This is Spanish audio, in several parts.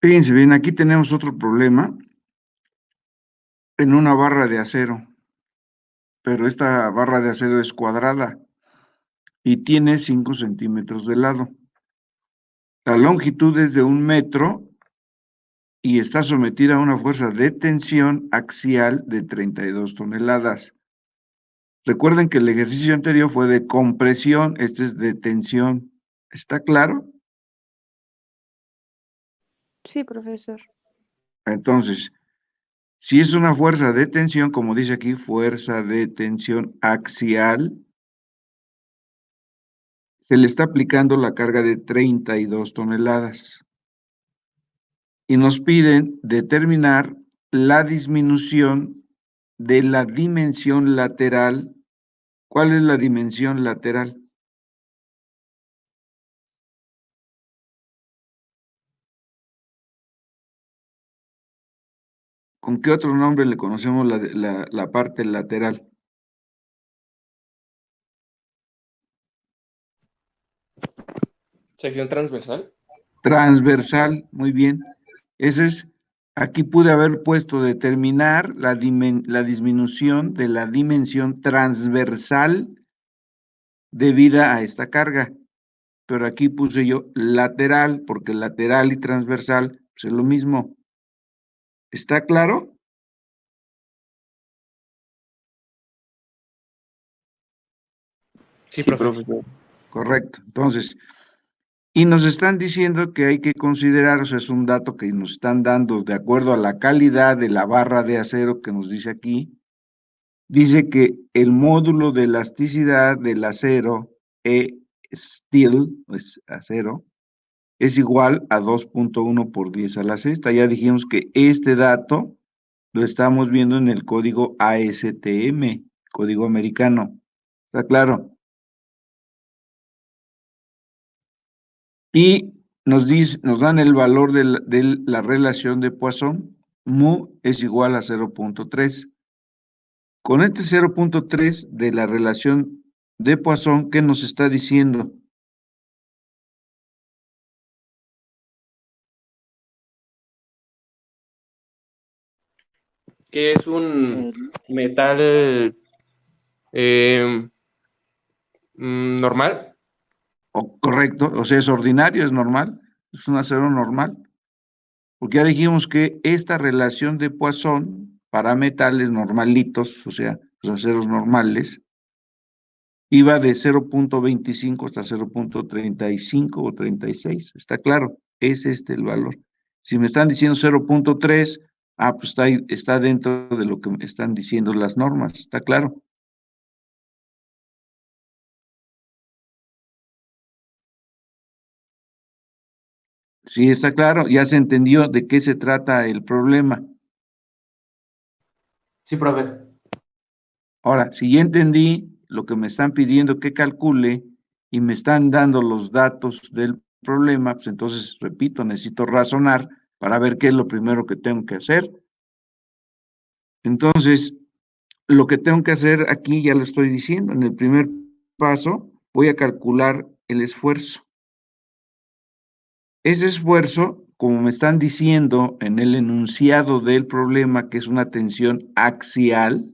Fíjense bien, aquí tenemos otro problema en una barra de acero, pero esta barra de acero es cuadrada y tiene 5 centímetros de lado. La longitud es de 1 metro y está sometida a una fuerza de tensión axial de 32 toneladas. Recuerden que el ejercicio anterior fue de compresión, este es de tensión. ¿Está claro? Sí, profesor. Entonces, si es una fuerza de tensión, como dice aquí, fuerza de tensión axial, se le está aplicando la carga de 32 toneladas. Y nos piden determinar la disminución de la dimensión lateral. ¿Cuál es la dimensión lateral? ¿Con qué otro nombre le conocemos la parte lateral? Sección transversal. Transversal, muy bien. Ese es, aquí pude haber puesto determinar la disminución de la dimensión transversal debida a esta carga, pero aquí puse yo lateral, porque lateral y transversal pues, es lo mismo. ¿Está claro? Sí, profe. Correcto. Entonces, y nos están diciendo que hay que considerar, o sea, es un dato que nos están dando de acuerdo a la calidad de la barra de acero que nos dice aquí. Dice que el módulo de elasticidad del acero, steel, es acero, es igual a 2.1 por 10 a la sexta. Ya dijimos que este dato lo estamos viendo en el código ASTM, código americano. ¿Está claro? Y nos dan el valor de la relación de Poisson, mu es igual a 0.3. Con este 0.3 de la relación de Poisson, ¿qué nos está diciendo? Que es un metal normal. Correcto, o sea, es ordinario, es normal, es un acero normal. Porque ya dijimos que esta relación de Poisson para metales normalitos, o sea, los aceros normales, iba de 0.25 hasta 0.35 o 36, está claro, es este el valor. Si me están diciendo 0.3, pues está dentro de lo que me están diciendo las normas, está claro. Sí, está claro, ya se entendió de qué se trata el problema. Sí, profe. Ahora, si ya entendí lo que me están pidiendo que calcule y me están dando los datos del problema, pues entonces, repito, necesito razonar para ver qué es lo primero que tengo que hacer. Entonces, lo que tengo que hacer aquí ya lo estoy diciendo. En el primer paso, voy a calcular el esfuerzo. Ese esfuerzo, como me están diciendo en el enunciado del problema, que es una tensión axial,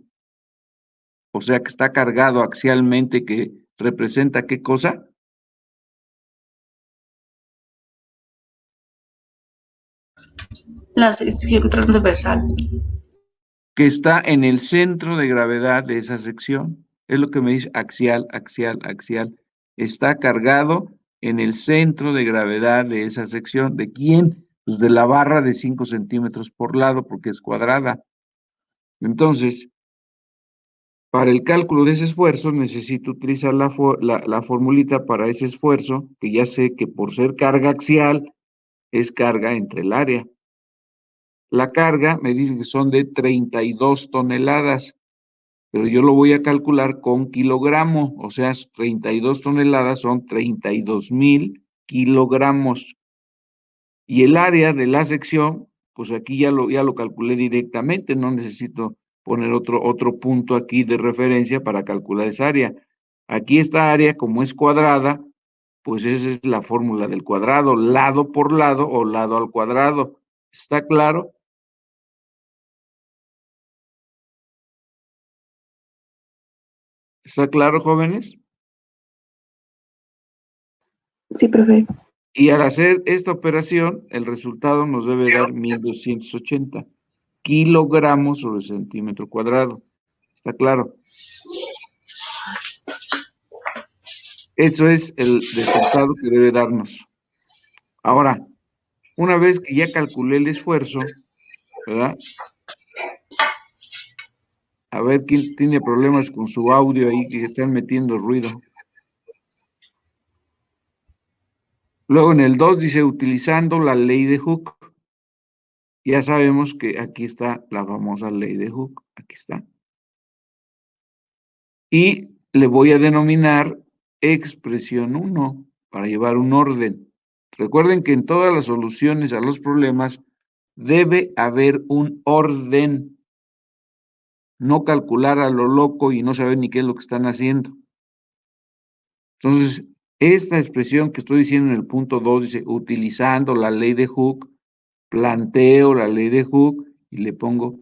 o sea que está cargado axialmente, que representa ¿qué cosa? La sección transversal. Que está en el centro de gravedad de esa sección. Es lo que me dice axial, axial, axial. Está cargado en el centro de gravedad de esa sección. ¿De quién? Pues de la barra de 5 centímetros por lado, porque es cuadrada. Entonces, para el cálculo de ese esfuerzo necesito utilizar la formulita para ese esfuerzo, que ya sé que por ser carga axial es carga entre el área. La carga me dice que son de 32 toneladas, pero yo lo voy a calcular con kilogramo, o sea, 32 toneladas son 32,000 kilogramos. Y el área de la sección, pues aquí ya lo calculé directamente, no necesito poner otro punto aquí de referencia para calcular esa área. Aquí esta área, como es cuadrada, pues esa es la fórmula del cuadrado, lado por lado o lado al cuadrado. ¿Está claro? ¿Está claro, jóvenes? Sí, profe. Y al hacer esta operación, el resultado nos debe dar 1280 kilogramos sobre centímetro cuadrado. ¿Está claro? Eso es el resultado que debe darnos. Ahora, una vez que ya calculé el esfuerzo, ¿verdad? A ver quién tiene problemas con su audio ahí, que están metiendo ruido. Luego en el 2 dice, utilizando la ley de Hooke. Ya sabemos que aquí está la famosa ley de Hooke. Aquí está. Y le voy a denominar expresión 1 para llevar un orden. Recuerden que en todas las soluciones a los problemas debe haber un orden. No calcular a lo loco y no saber ni qué es lo que están haciendo. Entonces, esta expresión que estoy diciendo en el punto 2 dice, utilizando la ley de Hooke, planteo la ley de Hooke y le pongo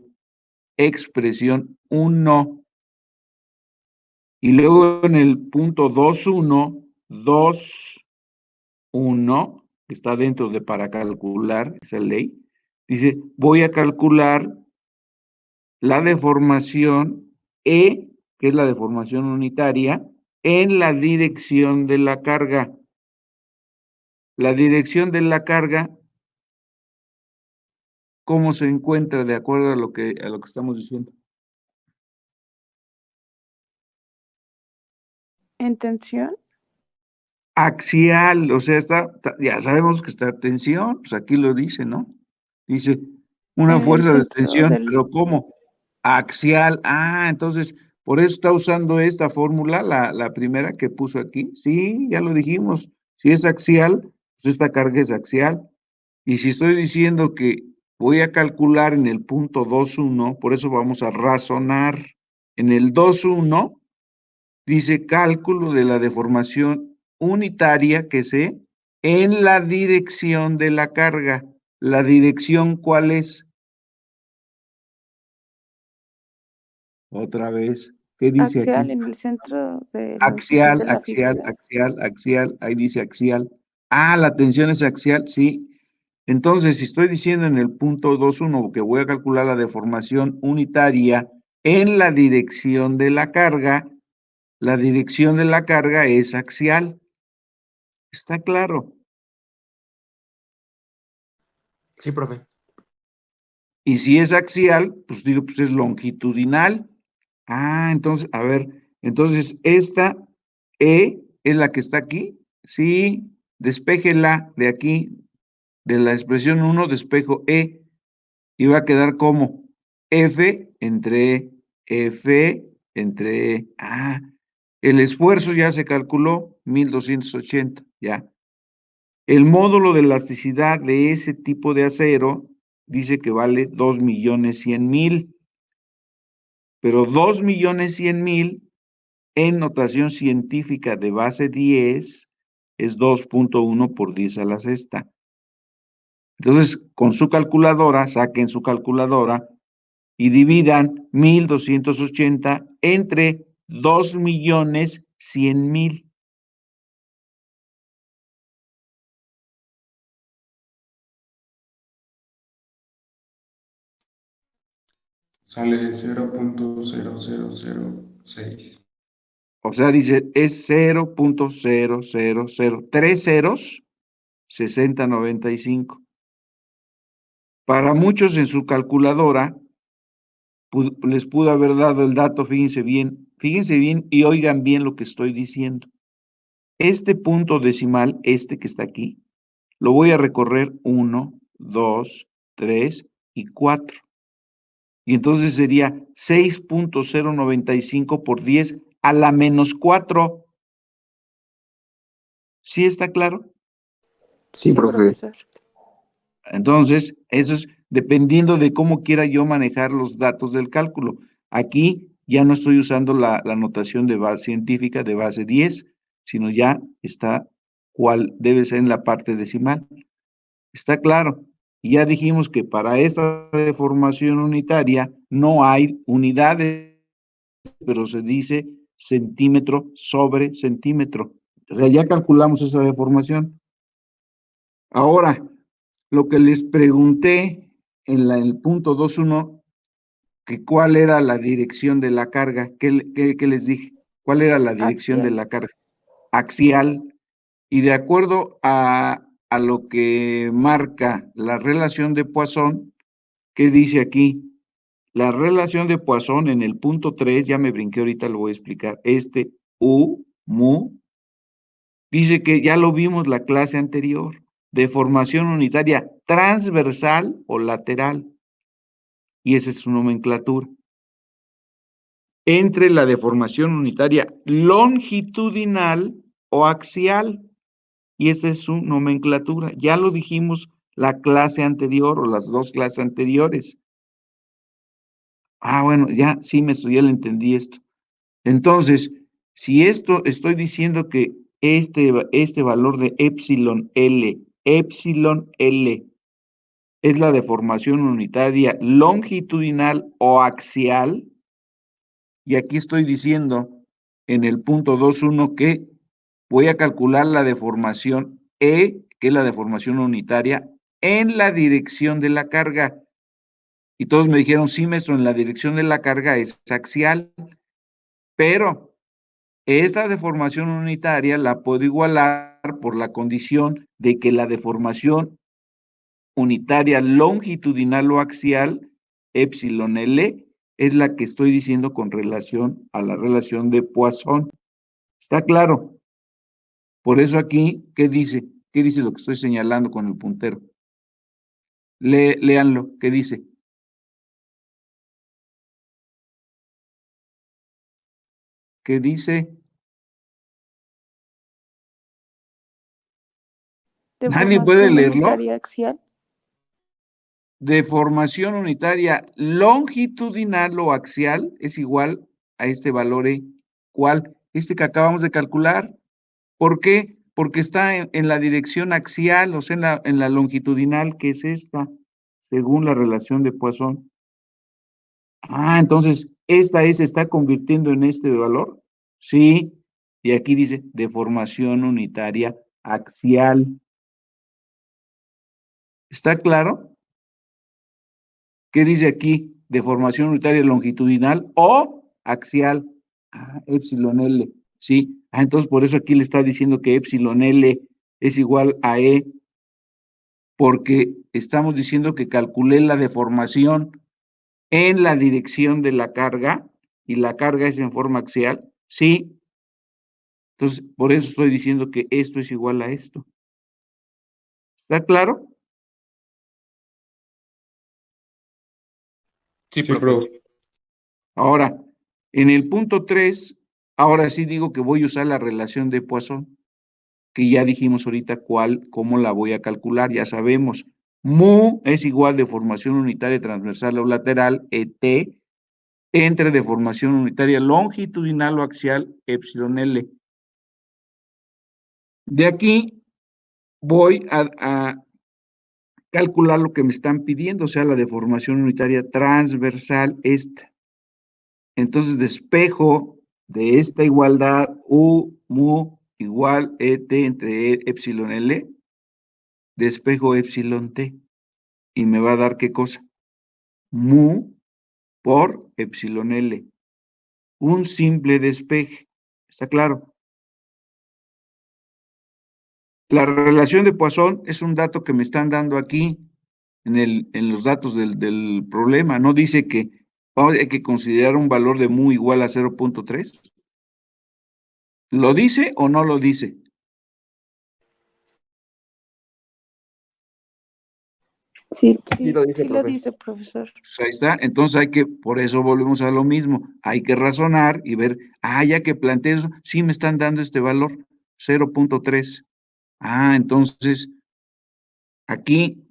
expresión 1. Y luego en el punto 2.1, 2.1, que está dentro de para calcular esa ley, dice, voy a calcular la deformación E, que es la deformación unitaria, en la dirección de la carga. La dirección de la carga, ¿cómo se encuentra de acuerdo a lo que estamos diciendo? ¿En tensión? Axial, o sea, ya sabemos que está tensión, pues aquí lo dice, ¿no? Dice una En el fuerza de centro tensión, del... pero ¿cómo? Axial. Ah, entonces, por eso está usando esta fórmula, la primera que puso aquí. Sí, ya lo dijimos. Si es axial, pues esta carga es axial. Y si estoy diciendo que voy a calcular en el punto 2.1, por eso vamos a razonar. En el 2.1 dice cálculo de la deformación unitaria que se en la dirección de la carga. ¿La dirección cuál es? Otra vez, ¿qué dice Axial aquí? en el centro de longitud Axial, de la axial, figura. axial, axial, ahí dice axial. Ah, la tensión es axial, sí. Entonces, si estoy diciendo en el punto 2.1 que voy a calcular la deformación unitaria en la dirección de la carga es axial. ¿Está claro? Sí, profe. Y si es axial, pues digo, pues es longitudinal. Ah, entonces, a ver, entonces esta E es la que está aquí. Sí, despéjela de aquí, de la expresión 1, despejo E, y va a quedar como F entre E. Ah, el esfuerzo ya se calculó, 1280, ya. El módulo de elasticidad de ese tipo de acero dice que vale 2.100.000, pero 2.100.000 en notación científica de base 10 es 2.1 por 10 a la sexta. Entonces, con su calculadora, saquen su calculadora y dividan 1.280 entre 2.100.000. Sale 0.0006. O sea, dice, es 0.0003 ceros, 6095. Para muchos en su calculadora les pudo haber dado el dato, fíjense bien y oigan bien lo que estoy diciendo. Este punto decimal, este que está aquí, lo voy a recorrer 1, 2, 3 y 4. Y entonces sería 6.095 por 10 a la menos 4. ¿Sí está claro? Sí, Sí, profe. profesor. Entonces, eso es dependiendo de cómo quiera yo manejar los datos del cálculo. Aquí ya no estoy usando la notación de base científica de base 10, sino ya está cuál debe ser en la parte decimal. ¿Está claro? Y ya dijimos que para esa deformación unitaria no hay unidades, pero se dice centímetro sobre centímetro. O sea, ya calculamos esa deformación. Ahora, lo que les pregunté en el punto 2.1, que cuál era la dirección de la carga, ¿qué les dije? ¿Cuál era la dirección de Axial. la carga? Axial. Y de acuerdo a lo que marca la relación de Poisson, ¿qué dice aquí? La relación de Poisson en el punto 3, ya me brinqué ahorita, lo voy a explicar. U, mu, dice que ya lo vimos la clase anterior, deformación unitaria transversal o lateral. Y esa es su nomenclatura. Entre la deformación unitaria longitudinal o axial. Y esa es su nomenclatura. Ya lo dijimos la clase anterior o las dos clases anteriores. Bueno, ya ya le entendí esto. Entonces, si esto estoy diciendo que este valor de epsilon L es la deformación unitaria longitudinal o axial, y aquí estoy diciendo en el punto 2.1 que voy a calcular la deformación E, que es la deformación unitaria, en la dirección de la carga. Y todos me dijeron, sí, maestro, en la dirección de la carga es axial, pero esta deformación unitaria la puedo igualar por la condición de que la deformación unitaria longitudinal o axial, epsilon L, es la que estoy diciendo con relación a la relación de Poisson. ¿Está claro? Por eso aquí, ¿qué dice? ¿Qué dice lo que estoy señalando con el puntero? Léanlo, ¿qué dice? ¿Qué dice? ¿Nadie puede Deformación leerlo? unitaria axial. Deformación unitaria longitudinal o axial es igual a este valor E. ¿Cuál? Este que acabamos de calcular. ¿Por qué? Porque está en la dirección axial, o sea, en la longitudinal, que es esta, según la relación de Poisson. Entonces, ¿esta E se está convirtiendo en este valor? Sí, y aquí dice deformación unitaria axial. ¿Está claro? ¿Qué dice aquí? Deformación unitaria longitudinal o axial. Epsilon L, sí. Entonces por eso aquí le está diciendo que epsilon L es igual a E, porque estamos diciendo que calculé la deformación en la dirección de la carga, y la carga es en forma axial, sí. Entonces, por eso estoy diciendo que esto es igual a esto. ¿Está claro? Sí, Sí, profe. Ahora, en el punto 3, ahora sí digo que voy a usar la relación de Poisson, que ya dijimos ahorita cómo la voy a calcular, ya sabemos. Mu es igual deformación unitaria transversal o lateral, ET, entre deformación unitaria longitudinal o axial, epsilon L. De aquí voy a calcular lo que me están pidiendo, o sea, la deformación unitaria transversal esta. Entonces despejo de esta igualdad U, mu, igual ET entre epsilon L, despejo epsilon T, y me va a dar ¿qué cosa? Mu por epsilon L. Un simple despeje. ¿Está claro? La relación de Poisson es un dato que me están dando aquí en los datos del problema. No dice que hay que considerar un valor de mu igual a 0.3. ¿Lo dice o no lo dice? Sí, Sí lo dice, sí lo profe. dice, profesor. Pues ahí está. Entonces por eso volvemos a lo mismo. Hay que razonar y ver, ya que planteé eso, sí me están dando este valor, 0.3. Entonces, aquí,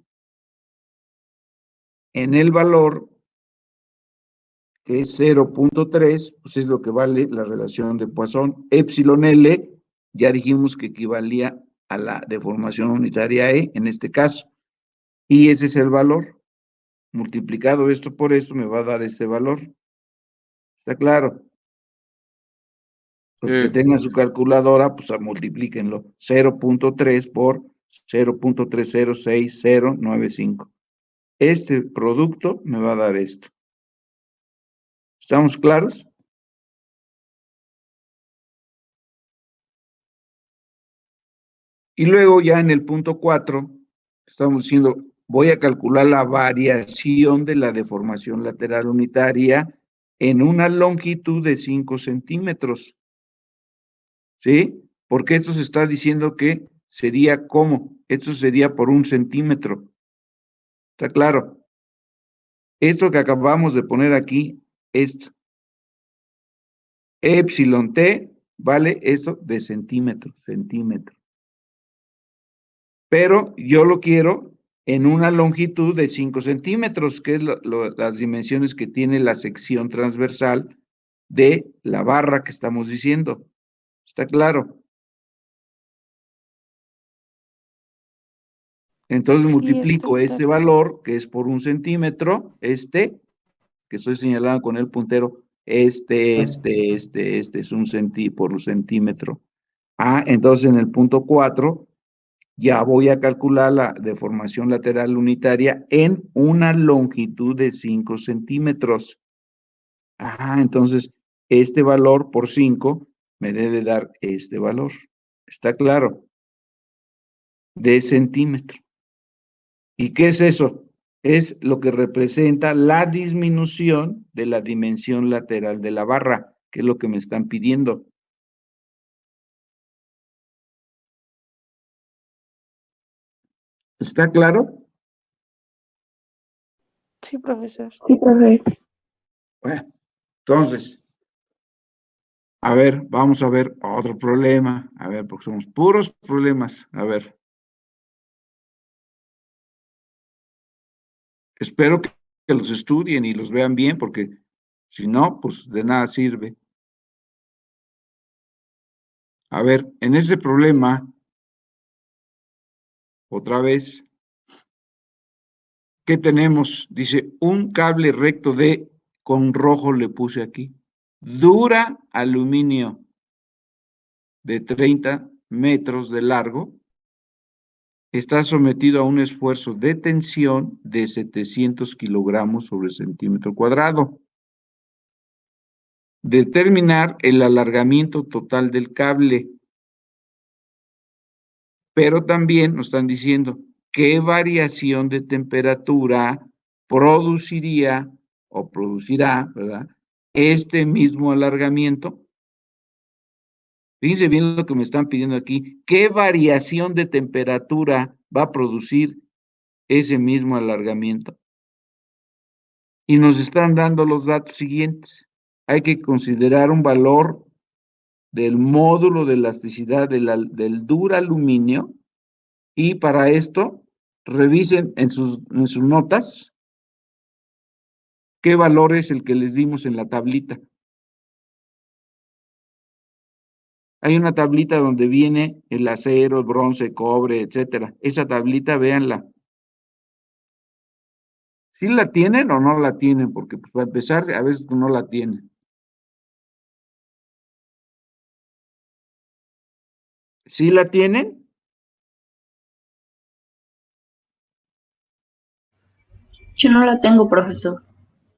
en el valor, que es 0.3, pues es lo que vale la relación de Poisson. Epsilon L, ya dijimos que equivalía a la deformación unitaria E, en este caso. Y ese es el valor. Multiplicado esto por esto me va a dar este valor. ¿Está claro? Los que tengan su calculadora, pues multiplíquenlo. 0.3 por 0.306095. Este producto me va a dar esto. ¿Estamos claros? Y luego ya en el punto 4, estamos diciendo, voy a calcular la variación de la deformación lateral unitaria en una longitud de 5 centímetros. ¿Sí? Porque esto se está diciendo que sería ¿cómo? Esto sería por 1 centímetro. ¿Está claro? Esto que acabamos de poner aquí, esto. Epsilon T vale esto de centímetro. Pero yo lo quiero en una longitud de 5 centímetros, que es las dimensiones que tiene la sección transversal de la barra que estamos diciendo. ¿Está claro? Entonces Sí, multiplico está este claro. valor, que es por 1 centímetro, que estoy señalando con el puntero, este es por 1 centímetro. Entonces en el punto 4, ya voy a calcular la deformación lateral unitaria en una longitud de 5 centímetros. Entonces este valor por 5 me debe dar este valor. ¿Está claro? De centímetro. ¿Y qué es eso? Es lo que representa la disminución de la dimensión lateral de la barra, que es lo que me están pidiendo. ¿Está claro? Sí, profesor. Sí, profe. Bueno, entonces, a ver, vamos a ver otro problema. A ver, porque somos puros problemas. A ver. Espero que los estudien y los vean bien, porque si no, pues de nada sirve. A ver, en ese problema, otra vez, ¿qué tenemos? Dice, un cable recto con rojo le puse aquí, dura aluminio de 30 metros de largo, está sometido a un esfuerzo de tensión de 700 kilogramos sobre centímetro cuadrado. Determinar el alargamiento total del cable. Pero también nos están diciendo qué variación de temperatura producirá, ¿verdad? Este mismo alargamiento. Fíjense bien lo que me están pidiendo aquí. ¿Qué variación de temperatura va a producir ese mismo alargamiento? Y nos están dando los datos siguientes. Hay que considerar un valor del módulo de elasticidad del duraluminio. Y para esto, revisen en sus notas qué valor es el que les dimos en la tablita. Hay una tablita donde viene el acero, el bronce, cobre, etcétera. Esa tablita, véanla. ¿Sí la tienen o no la tienen? Porque pues, para empezar, a veces no la tienen. ¿Sí la tienen? Yo no la tengo, profesor.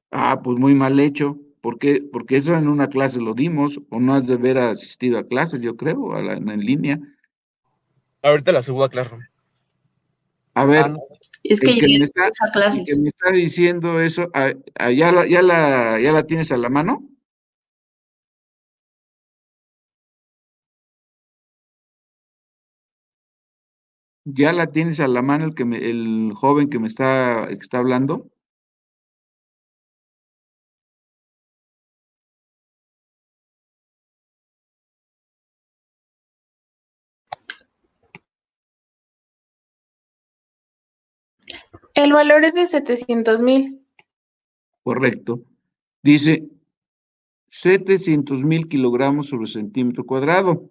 Pues muy mal hecho. ¿Por qué? Porque eso en una clase lo dimos, o no has de haber asistido a clases, yo creo, en línea. Ahorita la subo a Classroom. A ver, No. Es que el que llegué me a está clases. diciendo eso, ¿ya la tienes a la mano? ¿Ya la tienes a la mano el joven que está hablando? El valor es de 700,000. Correcto. Dice 700,000 kilogramos sobre centímetro cuadrado.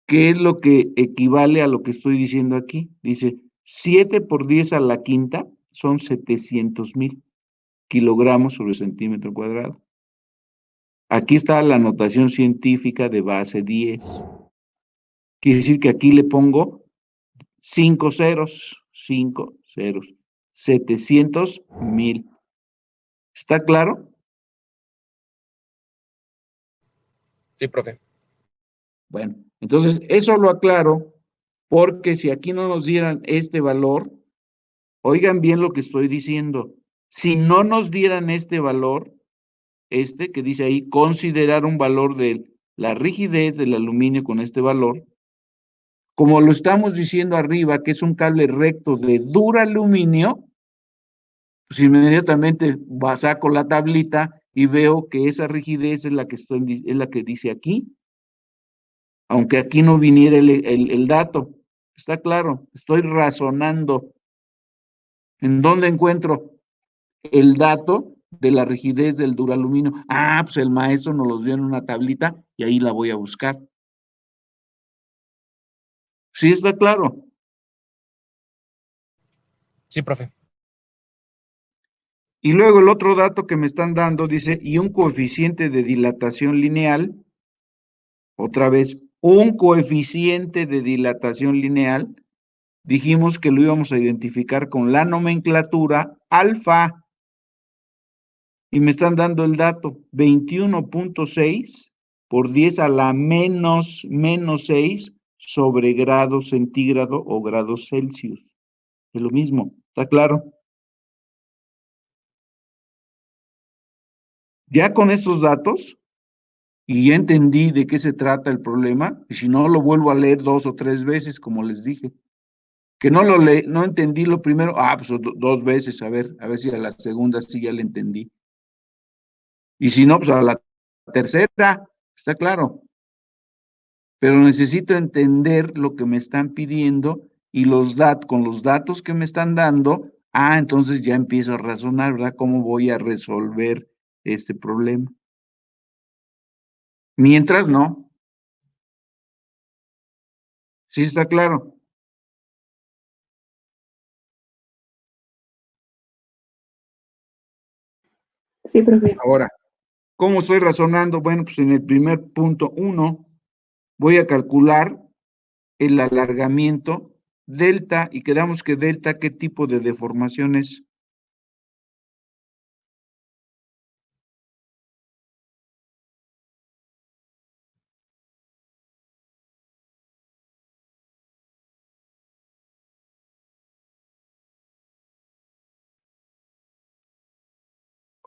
¿qué es lo que equivale a lo que estoy diciendo aquí? Dice, 7 por 10 a la quinta son 700,000 kilogramos sobre centímetro cuadrado. Aquí está la notación científica de base 10. Quiere decir que aquí le pongo 5 ceros, 700,000. ¿Está claro? Sí, profe. Bueno, entonces eso lo aclaro porque si aquí no nos dieran este valor, oigan bien lo que estoy diciendo, si no nos dieran este valor, que dice ahí, considerar un valor de la rigidez del aluminio con este valor, como lo estamos diciendo arriba, que es un cable recto de duraluminio, pues inmediatamente saco la tablita y veo que esa rigidez es la que dice aquí, aunque aquí no viniera el dato. Está claro, estoy razonando. ¿En dónde encuentro el dato de la rigidez del duraluminio? Ah, pues el maestro nos los dio en una tablita y ahí la voy a buscar. ¿Sí está claro? Sí, profe. Y luego el otro dato que me están dando dice, y un coeficiente de dilatación lineal, otra vez, un coeficiente de dilatación lineal, dijimos que lo íbamos a identificar con la nomenclatura alfa, y me están dando el dato, 21.6 por 10 a la menos 6 sobre grado centígrado o grados Celsius. Es lo mismo, ¿está claro? Ya con estos datos, y ya entendí de qué se trata el problema, y si no lo vuelvo a leer 2 o 3 veces, como les dije. Que no no entendí lo primero, pues 2 veces, a ver si a la segunda sí ya le entendí. Y si no, pues a la tercera, está claro. Pero necesito entender lo que me están pidiendo y con los datos que me están dando, entonces ya empiezo a razonar, ¿verdad? ¿Cómo voy a resolver este problema? Mientras no. ¿Sí está claro? Sí, profe. Ahora, ¿cómo estoy razonando? Bueno, pues en el primer punto 1 voy a calcular el alargamiento delta y quedamos que delta, ¿qué tipo de deformación es?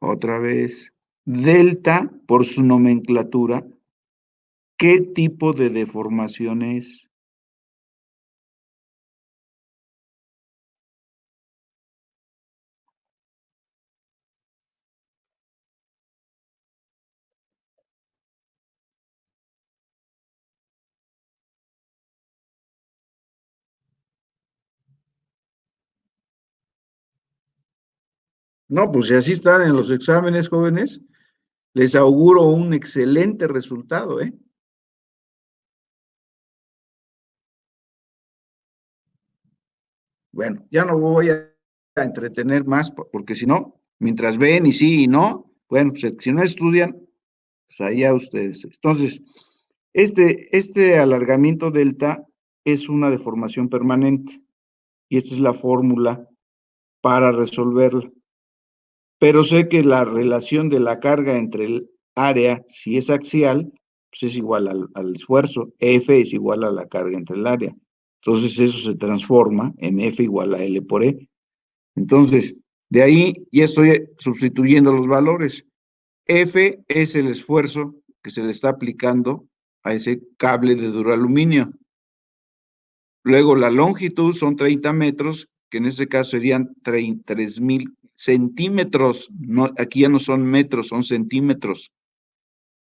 Otra vez, delta, por su nomenclatura, ¿qué tipo de deformación es? No, pues si así están en los exámenes, jóvenes, les auguro un excelente resultado, ¿eh? Bueno, ya no voy a entretener más, porque si no, mientras ven y sí y no, bueno, pues si no estudian, pues allá ustedes. Entonces, este alargamiento delta es una deformación permanente, y esta es la fórmula para resolverla. Pero sé que la relación de la carga entre el área, si es axial, pues es igual al esfuerzo. F es igual a la carga entre el área. Entonces eso se transforma en F igual a L por E. Entonces, de ahí ya estoy sustituyendo los valores. F es el esfuerzo que se le está aplicando a ese cable de duraluminio. Luego la longitud son 30 metros, que en este caso serían 33,000 centímetros. No, aquí ya no son metros, son centímetros.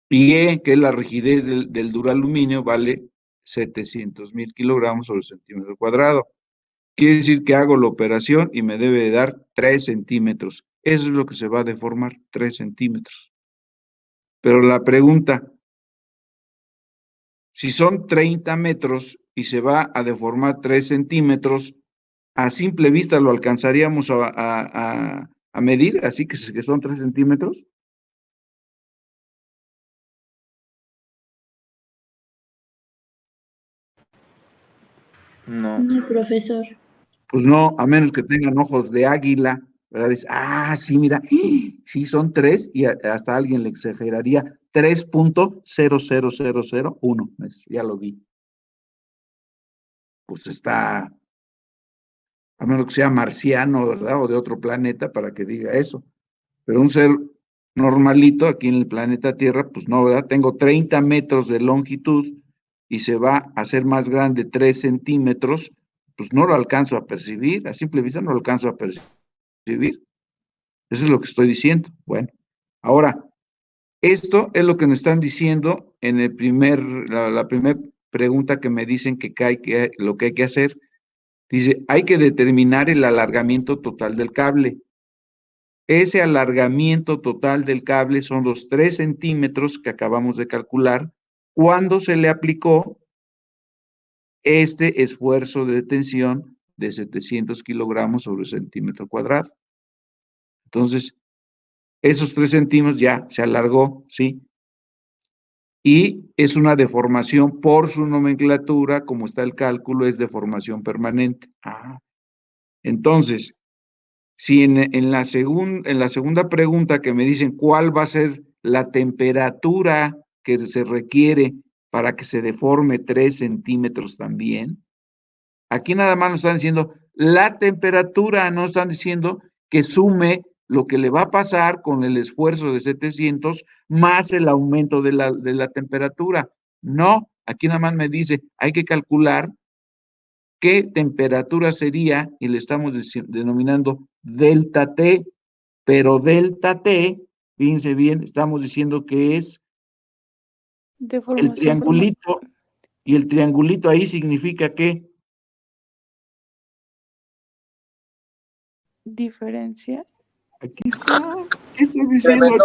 Y E, que es la rigidez del duraluminio, vale 700,000 kilogramos sobre centímetro cuadrado. Quiere decir que hago la operación y me debe de dar 3 centímetros. Eso es lo que se va a deformar, 3 centímetros. Pero la pregunta, si son 30 metros y se va a deformar 3 centímetros, a simple vista lo alcanzaríamos a medir, así que son 3 centímetros. No. No, profesor. Pues no, a menos que tengan ojos de águila, ¿verdad? Dice, sí, mira, sí, son 3 y hasta alguien le exageraría 3.00001, ya lo vi. Pues está, a menos que sea marciano, ¿verdad? O de otro planeta para que diga eso. Pero un ser normalito aquí en el planeta Tierra, pues no, ¿verdad? Tengo 30 metros de longitud y se va a hacer más grande 3 centímetros, pues no lo alcanzo a percibir, a simple vista no lo alcanzo a percibir. Eso es lo que estoy diciendo. Bueno, ahora, esto es lo que nos están diciendo en el la primera pregunta que me dicen lo que hay que hacer. Dice, hay que determinar el alargamiento total del cable. Ese alargamiento total del cable son los 3 centímetros que acabamos de calcular cuando se le aplicó este esfuerzo de tensión de 700 kilogramos sobre centímetro cuadrado. Entonces, esos 3 centímetros ya se alargó, ¿sí? Y es una deformación por su nomenclatura, como está el cálculo, es deformación permanente. Entonces, si en la segunda pregunta que me dicen cuál va a ser la temperatura que se requiere para que se deforme 3 centímetros también, aquí nada más nos están diciendo la temperatura, no están diciendo que sume lo que le va a pasar con el esfuerzo de 700 más el aumento de la temperatura. No, aquí nada más me dice, hay que calcular qué temperatura sería, y le estamos denominando delta T, pero delta T, fíjense bien, estamos diciendo que es el triangulito, y el triangulito ahí significa ¿qué? Diferencia. Aquí está. ¿Qué estoy diciendo aquí?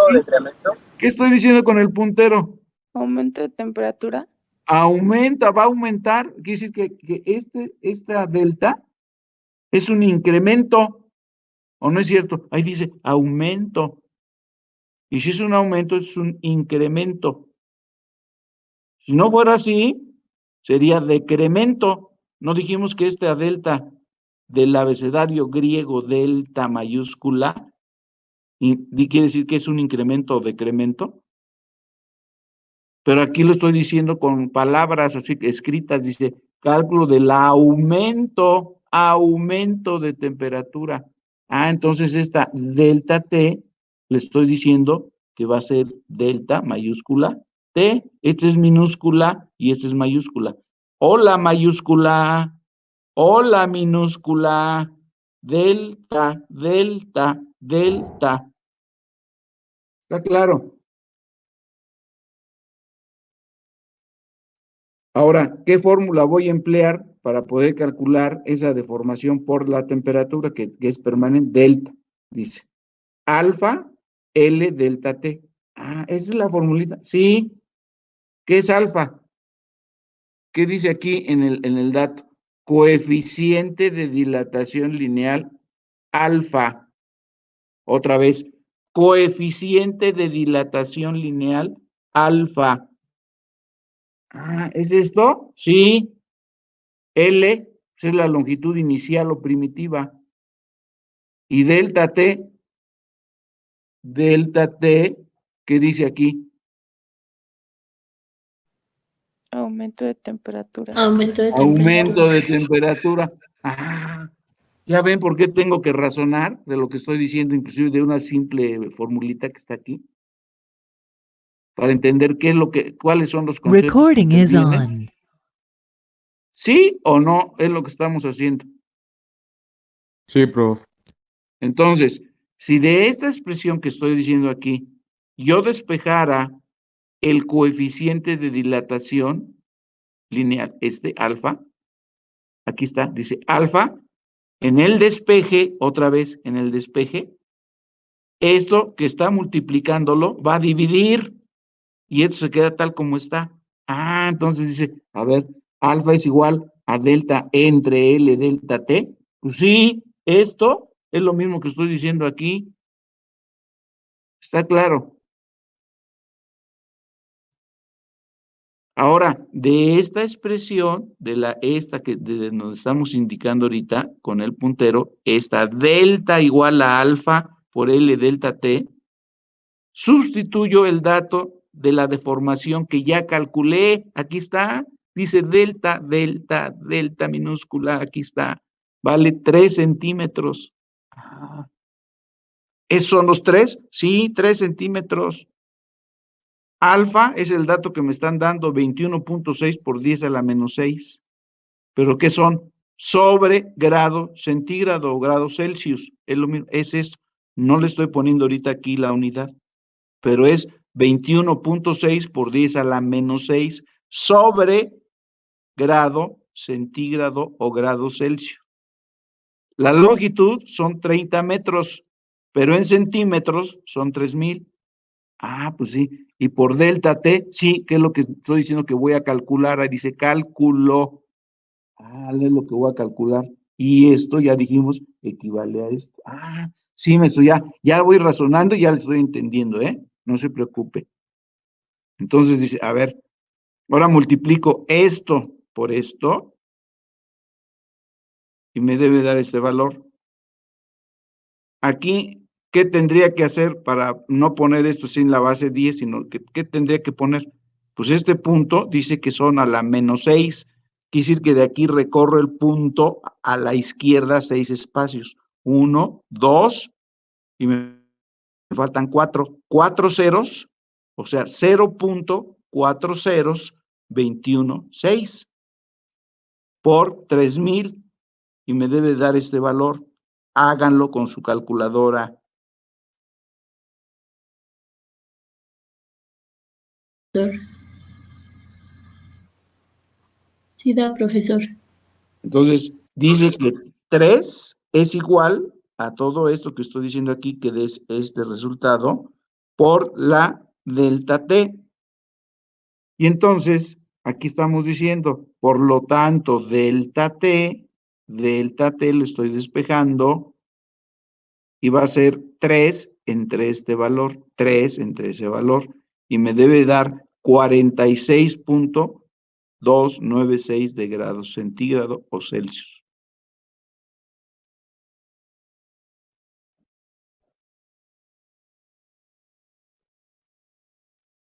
¿Qué estoy diciendo con el puntero? Aumento de temperatura. Aumenta, va a aumentar. Quiere decir que esta delta es un incremento, ¿o no es cierto? Ahí dice aumento. Y si es un aumento, es un incremento. Si no fuera así, sería decremento. No dijimos que esta delta del abecedario griego delta mayúscula, y quiere decir que es un incremento o decremento. Pero aquí lo estoy diciendo con palabras así escritas, dice, cálculo del aumento de temperatura. Entonces esta delta T, le estoy diciendo que va a ser delta mayúscula T, esta es minúscula y esta es mayúscula. Hola mayúscula, hola minúscula, delta, delta, delta. ¿Está claro? Ahora, ¿qué fórmula voy a emplear para poder calcular esa deformación por la temperatura que es permanente? Delta, dice. Alfa L delta T. Esa es la formulita. Sí. ¿Qué es alfa? ¿Qué dice aquí en el dato? Coeficiente de dilatación lineal alfa. Otra vez, coeficiente de dilatación lineal alfa. ¿Es esto? Sí. L es la longitud inicial o primitiva. Y delta T, ¿qué dice aquí? Aumento de temperatura. Aumento de Aumento temperatura. de temperatura. ¿Ya ven por qué tengo que razonar de lo que estoy diciendo, inclusive de una simple formulita que está aquí? Para entender cuáles son los conceptos Recording que is intervienen. on. ¿Sí o no es lo que estamos haciendo? Sí, prof. Entonces, si de esta expresión que estoy diciendo aquí, yo despejara el coeficiente de dilatación lineal, alfa, aquí está, dice alfa, en el despeje, otra vez en el despeje, esto que está multiplicándolo va a dividir y esto se queda tal como está. Ah, entonces dice, a ver, alfa es igual a delta entre L delta T. Pues sí, esto es lo mismo que estoy diciendo aquí. Está claro. Ahora, de esta expresión, esta que nos estamos indicando ahorita con el puntero, esta delta igual a alfa por L delta T, sustituyo el dato de la deformación que ya calculé. Aquí está, dice delta, delta, delta minúscula, aquí está. Vale 3 centímetros. Ah, ¿esos son los 3? Sí, 3 centímetros. Alfa es el dato que me están dando, 21.6 por 10 a la menos 6. ¿Pero qué son? Sobre grado centígrado o grado Celsius. Es lo mismo, es esto. No le estoy poniendo ahorita aquí la unidad, pero es 21.6 por 10 a la menos 6 sobre grado centígrado o grado Celsius. La longitud son 30 metros, pero en centímetros son 3000. Ah, pues sí. Y por delta T, sí, que es lo que estoy diciendo que voy a calcular. Ahí dice cálculo. Ah, es lo que voy a calcular. Y esto, ya dijimos, equivale a esto. Ah, sí, ya voy razonando y ya le estoy entendiendo, ¿eh? No se preocupe. Entonces dice, a ver, ahora multiplico esto por esto y me debe dar este valor. Aquí, ¿qué tendría que hacer para no poner esto sin la base 10, sino qué tendría que poner? Pues este punto dice que son a la menos 6. Quiere decir que de aquí recorro el punto a la izquierda 6 espacios. 1, 2, y me faltan 4. 4 ceros, o sea, 0.4 ceros, 21.6 por 3000, y me debe dar este valor. Háganlo con su calculadora. Sí da, profesor. Entonces, dice que 3 es igual a todo esto que estoy diciendo aquí, que es este resultado, por la delta T. Y entonces, aquí estamos diciendo, por lo tanto, delta T lo estoy despejando, y va a ser 3 entre este valor, 3 entre ese valor, y me debe dar 46.296 de grados centígrado o Celsius.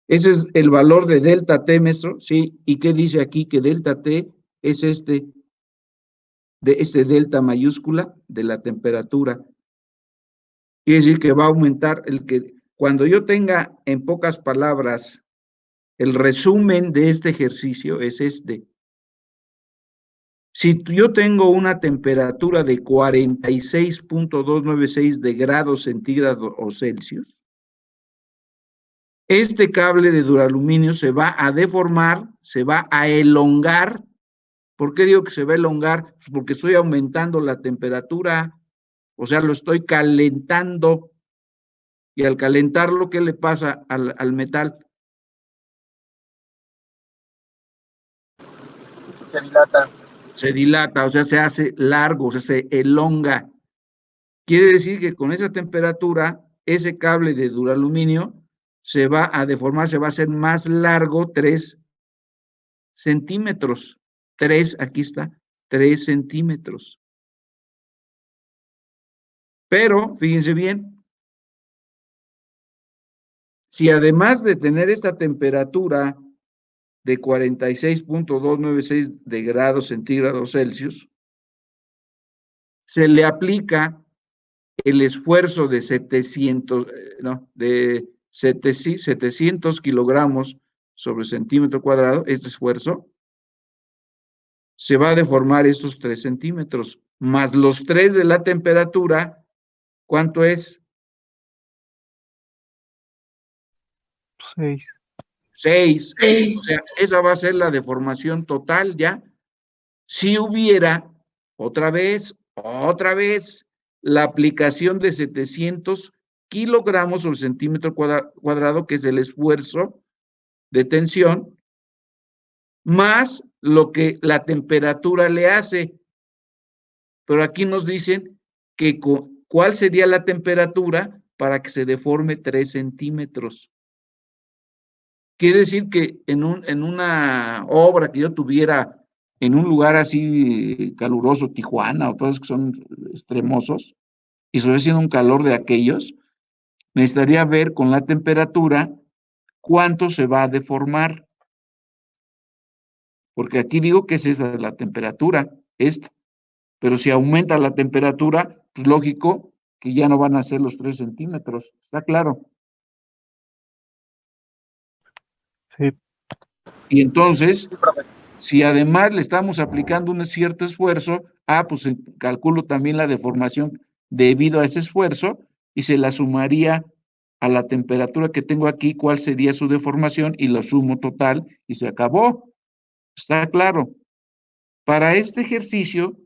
Ese es el valor de delta T, maestro, sí. ¿Y qué dice aquí? Que delta T es este delta mayúscula de la temperatura. Quiere decir que va a aumentar cuando yo tenga, en pocas palabras, el resumen de este ejercicio es este. Si yo tengo una temperatura de 46.296 de grados centígrados o Celsius, este cable de duraluminio se va a deformar, se va a elongar. ¿Por qué digo que se va a elongar? Pues porque estoy aumentando la temperatura, o sea, lo estoy calentando. Y al calentarlo, ¿qué le pasa al metal? Se dilata. Se dilata, o sea, se hace largo, o sea, se elonga. Quiere decir que con esa temperatura, ese cable de duraluminio se va a deformar, se va a hacer más largo, 3 centímetros. 3, aquí está, 3 centímetros. Pero, fíjense bien, si además de tener esta temperatura de 46.296 de grados centígrados Celsius, se le aplica el esfuerzo de 700 kilogramos sobre centímetro cuadrado, este esfuerzo, se va a deformar estos 3 centímetros, más los 3 de la temperatura, ¿cuánto es? 6. 6. O sea, esa va a ser la deformación total, ¿ya? Si hubiera, otra vez, la aplicación de 700 kilogramos sobre centímetro cuadrado, que es el esfuerzo de tensión, más lo que la temperatura le hace. Pero aquí nos dicen que cuál sería la temperatura para que se deforme 3 centímetros. Quiere decir que en una obra que yo tuviera en un lugar así caluroso, Tijuana o todos que son extremosos, y estoy haciendo un calor de aquellos, necesitaría ver con la temperatura cuánto se va a deformar. Porque aquí digo que es esa la temperatura, esta. Pero si aumenta la temperatura, pues lógico que ya no van a ser los 3 centímetros. ¿Está claro? Sí. Y entonces, Sí, profe. si además le estamos aplicando un cierto esfuerzo, pues calculo también la deformación debido a ese esfuerzo y se la sumaría a la temperatura que tengo aquí, cuál sería su deformación y lo sumo total y se acabó. ¿Está claro? Para este ejercicio,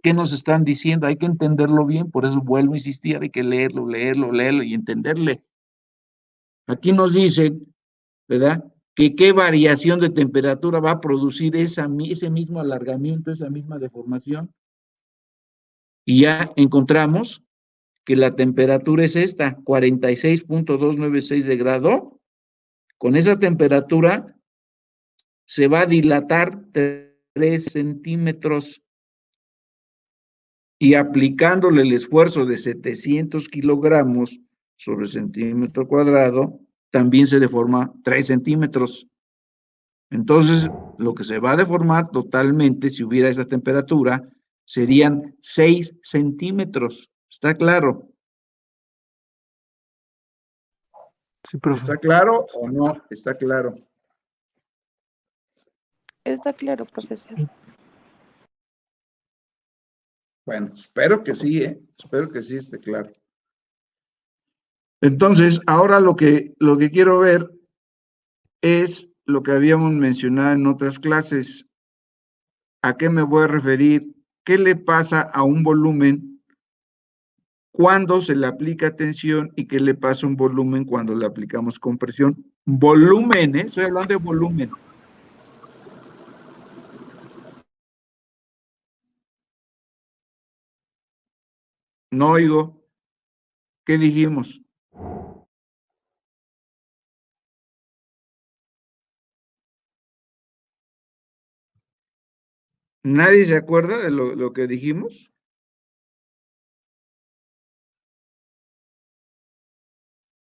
¿qué nos están diciendo? Hay que entenderlo bien, por eso vuelvo a insistir, hay que leerlo, leerlo, leerlo y entenderle. Aquí nos dicen, ¿verdad? Que qué variación de temperatura va a producir ese mismo alargamiento, esa misma deformación. Y ya encontramos que la temperatura es esta, 46.296 de grado. Con esa temperatura se va a dilatar 3 centímetros. Y aplicándole el esfuerzo de 700 kilogramos sobre centímetro cuadrado, también se deforma 3 centímetros. Entonces, lo que se va a deformar totalmente, si hubiera esa temperatura, serían 6 centímetros. ¿Está claro? Sí, profe. ¿Está claro o no? Está claro. Está claro, profesor. Bueno, espero que sí, espero que sí esté claro. Entonces, ahora lo que quiero ver es lo que habíamos mencionado en otras clases. ¿A qué me voy a referir? ¿Qué le pasa a un volumen cuando se le aplica tensión y qué le pasa a un volumen cuando le aplicamos compresión? Volumen, estoy hablando de volumen. No oigo. ¿Qué dijimos? ¿Nadie se acuerda de lo que dijimos?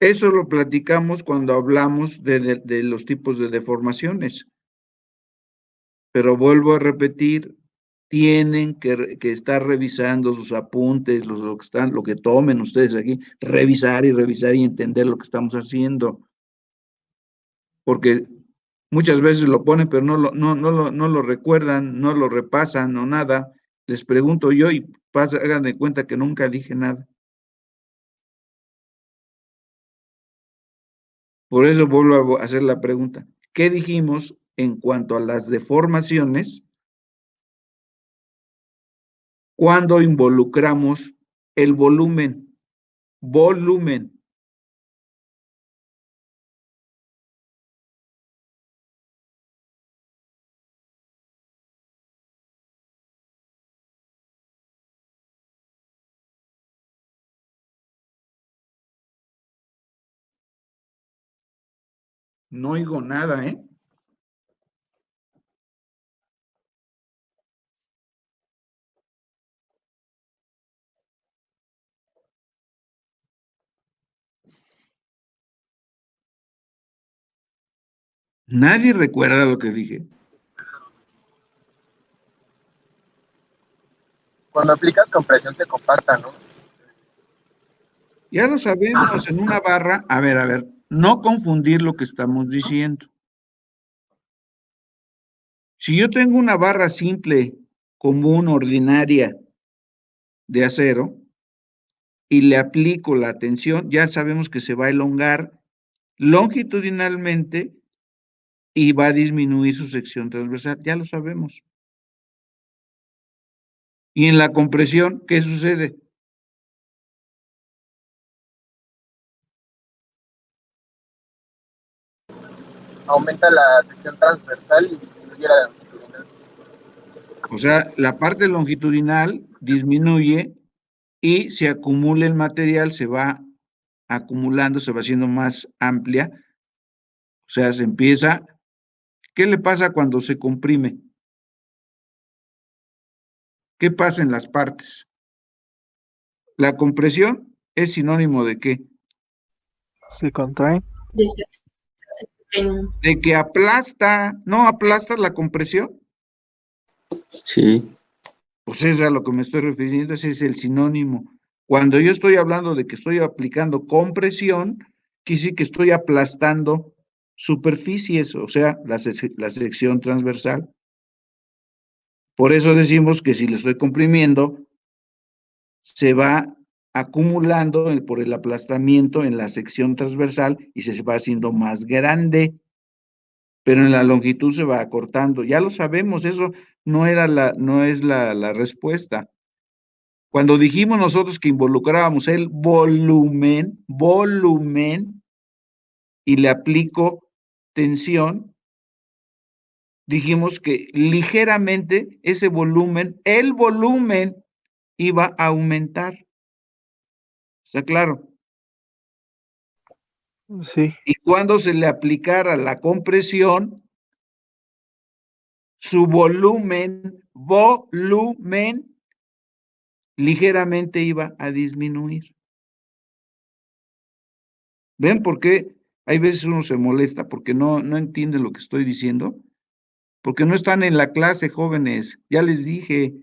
Eso lo platicamos cuando hablamos de los tipos de deformaciones. Pero vuelvo a repetir, tienen que estar revisando sus apuntes, lo que tomen ustedes aquí, revisar y entender lo que estamos haciendo. Porque muchas veces lo ponen, pero no lo recuerdan, no lo repasan o nada. Les pregunto yo y hagan de cuenta que nunca dije nada. Por eso vuelvo a hacer la pregunta. ¿Qué dijimos en cuanto a las deformaciones cuando involucramos el volumen? Volumen. No oigo nada, ¿eh? Nadie recuerda lo que dije. Cuando aplicas compresión te compacta, ¿no? Ya lo sabemos, en una barra, a ver, no confundir lo que estamos diciendo. Si yo tengo una barra simple, común, ordinaria, de acero, y le aplico la tensión, ya sabemos que se va a elongar longitudinalmente y va a disminuir su sección transversal, ya lo sabemos. Y en la compresión, ¿qué sucede? aumenta la sección transversal y disminuye la longitudinal. O sea, la parte longitudinal disminuye y se acumula el material, se va acumulando, se va haciendo más amplia. O sea, se empieza. ¿Qué le pasa cuando se comprime? ¿Qué pasa en las partes? La compresión es sinónimo ¿de qué? Se contraen. De que se hace pequeño. De que aplasta, ¿no aplasta la compresión? Sí, Pues es a lo que me estoy refiriendo, ese es el sinónimo. Cuando yo estoy hablando de que estoy aplicando compresión, quiere decir que estoy aplastando superficies, o sea, la sección transversal. Por eso decimos que si le estoy comprimiendo, se va acumulando por el aplastamiento en la sección transversal y se va haciendo más grande, pero en la longitud se va acortando. Ya lo sabemos, eso no es la respuesta. Cuando dijimos nosotros que involucrábamos el volumen, y le aplico tensión, dijimos que ligeramente ese volumen, el volumen iba a aumentar. ¿Está claro? Sí, Y cuando se le aplicara la compresión, su volumen ligeramente iba a disminuir. ¿Ven por qué hay veces uno se molesta porque no entiende lo que estoy diciendo? Porque no están en la clase, jóvenes. Ya les dije,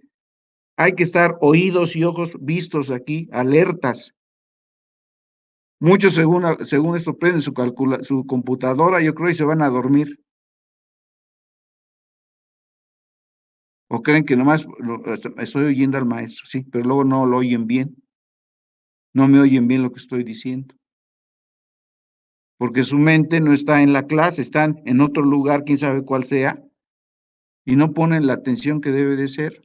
hay que estar oídos y ojos vistos aquí, alertas. Muchos según esto prenden su computadora, yo creo, y se van a dormir. O creen que nomás estoy oyendo al maestro, sí, pero luego no lo oyen bien. No me oyen bien lo que estoy diciendo. Porque su mente no está en la clase, están en otro lugar, quién sabe cuál sea, y no ponen la atención que debe de ser.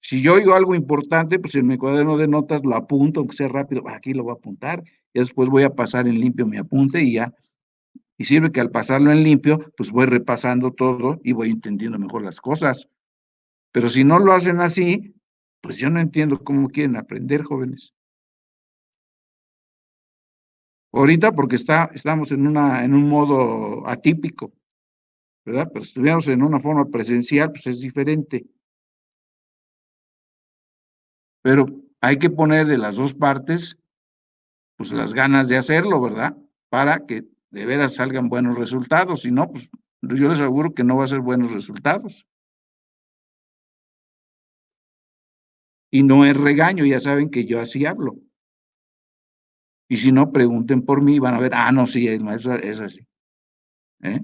Si yo oigo algo importante, pues en mi cuaderno de notas lo apunto, aunque sea rápido, aquí lo voy a apuntar, y después voy a pasar en limpio mi apunte y ya. Y sirve que al pasarlo en limpio, pues voy repasando todo y voy entendiendo mejor las cosas. Pero si no lo hacen así, pues yo no entiendo cómo quieren aprender, jóvenes. Ahorita porque estamos en un modo atípico, ¿verdad? Pero si estuviéramos en una forma presencial, pues es diferente. Pero hay que poner de las dos partes, pues las ganas de hacerlo, ¿verdad? Para que de veras salgan buenos resultados. Si no, pues yo les aseguro que no va a ser buenos resultados. Y no es regaño, ya saben que yo así hablo. Y si no, pregunten por mí y van a ver, no, sí, el maestro es así. ¿Eh?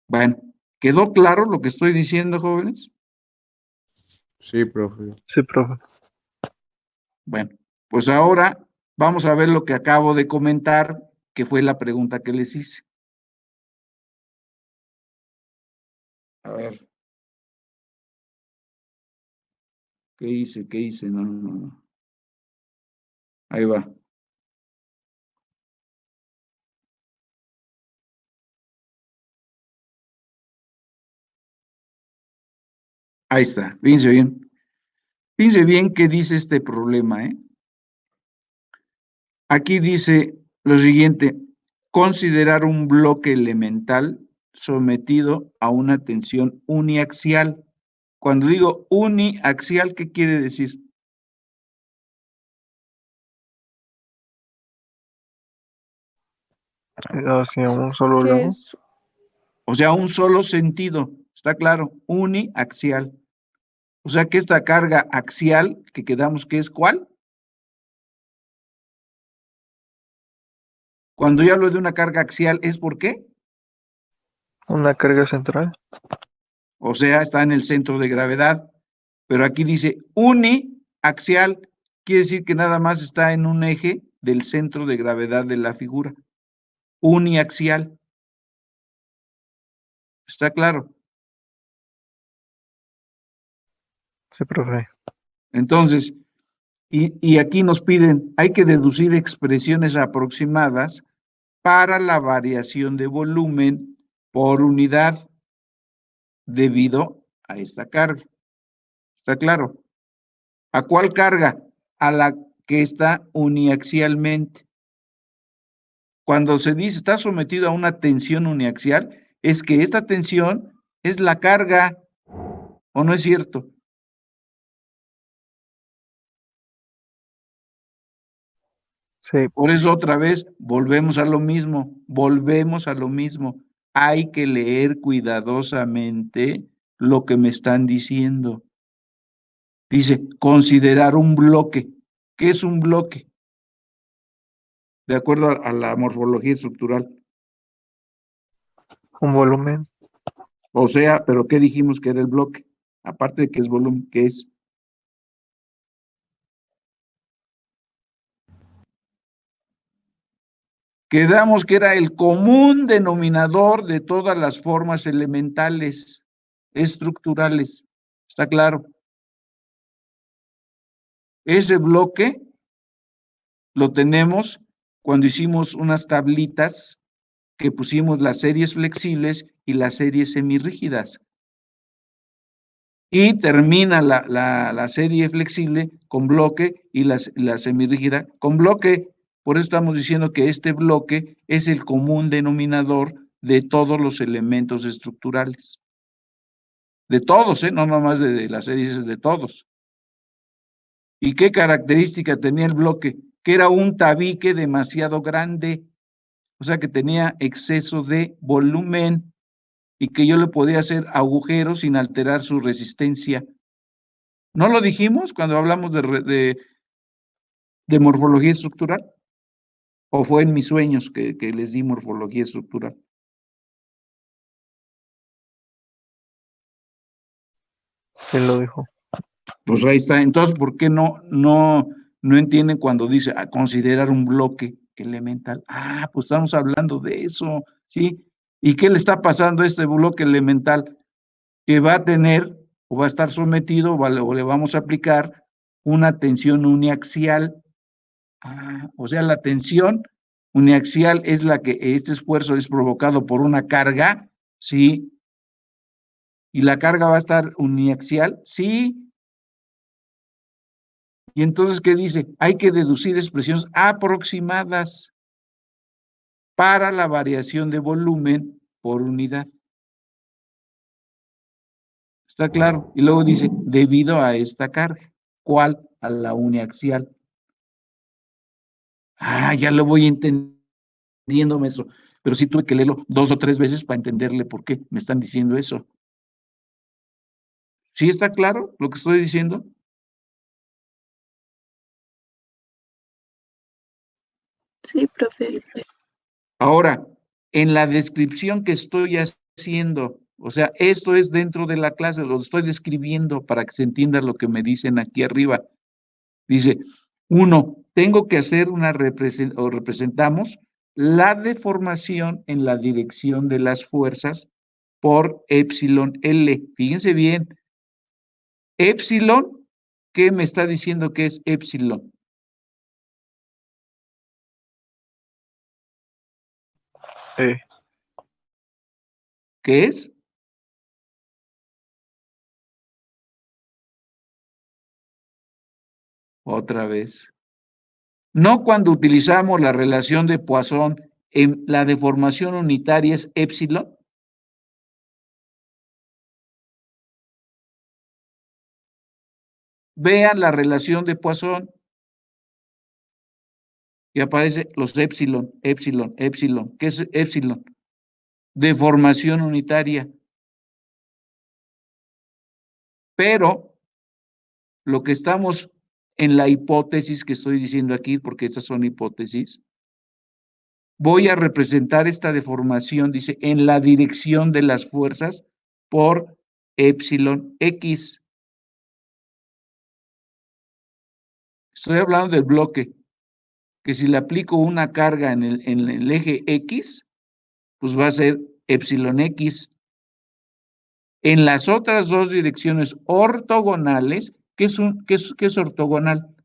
Bueno, ¿quedó claro lo que estoy diciendo, jóvenes? sí, profe. sí, profe. Bueno, pues ahora vamos a ver lo que acabo de comentar, que fue la pregunta que les hice. A ver. ¿Qué hice? ¿Qué hice? No. Ahí va. Ahí está. Fíjense bien. Fíjense bien qué dice este problema, ¿eh? Aquí dice lo siguiente: considerar un bloque elemental sometido a una tensión uniaxial. Cuando digo uniaxial, ¿qué quiere decir? Hacia un solo Que lado. es O sea, un solo sentido, ¿está claro? Uniaxial. O sea que esta carga axial que quedamos que es ¿cuál? Cuando yo hablo de una carga axial, ¿es por qué? Una carga central. O sea, está en el centro de gravedad. Pero aquí dice uniaxial, quiere decir que nada más está en un eje del centro de gravedad de la figura. Uniaxial. ¿Está claro? Sí, profe. Entonces, y aquí nos piden, hay que deducir expresiones aproximadas para la variación de volumen por unidad debido a esta carga. ¿Está claro? ¿A cuál carga? A la que está uniaxialmente. Cuando se dice está sometido a una tensión uniaxial, es que esta tensión es la carga, ¿o no es cierto? Sí, Por eso otra vez volvemos a lo mismo, Hay que leer cuidadosamente lo que me están diciendo. Dice, considerar un bloque. ¿Qué es un bloque? De acuerdo a la morfología estructural. un volumen, O sea, ¿pero qué dijimos que era el bloque? Aparte de que es volumen, ¿qué es? Quedamos que era el común denominador de todas las formas elementales, estructurales. ¿Está claro? Ese bloque lo tenemos cuando hicimos unas tablitas que pusimos las series flexibles y las series semirrígidas. Y termina la serie flexible con bloque y la semirrígida con bloque. Por eso estamos diciendo que este bloque es el común denominador de todos los elementos estructurales. De todos, no nomás de las series, de todos. ¿Y qué característica tenía el bloque? Que era un tabique demasiado grande, o sea que tenía exceso de volumen y que yo le podía hacer agujeros sin alterar su resistencia. ¿No lo dijimos cuando hablamos de morfología estructural? ¿O fue en mis sueños que les di morfología estructural? sí lo dijo. Pues ahí está. Entonces, ¿por qué no entienden cuando dice a considerar un bloque elemental? Ah, pues estamos hablando de eso, ¿sí? ¿Y qué le está pasando a este bloque elemental? Que va a tener o va a estar sometido o le vamos a aplicar una tensión uniaxial. Ah, o sea, la tensión uniaxial es la que este esfuerzo es provocado por una carga, ¿sí? ¿Y la carga va a estar uniaxial? Sí. Y entonces, ¿qué dice? Hay que deducir expresiones aproximadas para la variación de volumen por unidad. ¿Está claro? Y luego dice, debido a esta carga. ¿Cuál? A la uniaxial. Ah, ya lo voy entendiendo eso. Pero sí tuve que leerlo 2 o 3 veces para entenderle por qué me están diciendo eso. ¿Sí está claro lo que estoy diciendo? Sí, profe. Ahora, en la descripción que estoy haciendo, o sea, esto es dentro de la clase, lo estoy describiendo para que se entienda lo que me dicen aquí arriba. Dice, 1, tengo que hacer representamos la deformación en la dirección de las fuerzas por epsilon L. Fíjense bien, epsilon, ¿qué me está diciendo que es epsilon? ¿Qué es? Otra vez. No cuando utilizamos la relación de Poisson, en la deformación unitaria es epsilon. Vean la relación de Poisson y aparece los epsilon, epsilon, epsilon. ¿Qué es epsilon? Deformación unitaria. Pero lo que estamos en la hipótesis que estoy diciendo aquí, porque estas son hipótesis, voy a representar esta deformación, dice, en la dirección de las fuerzas por epsilon X. Estoy hablando del bloque, que si le aplico una carga en el eje X, pues va a ser epsilon X. En las otras dos direcciones ortogonales, ¿qué es ortogonal?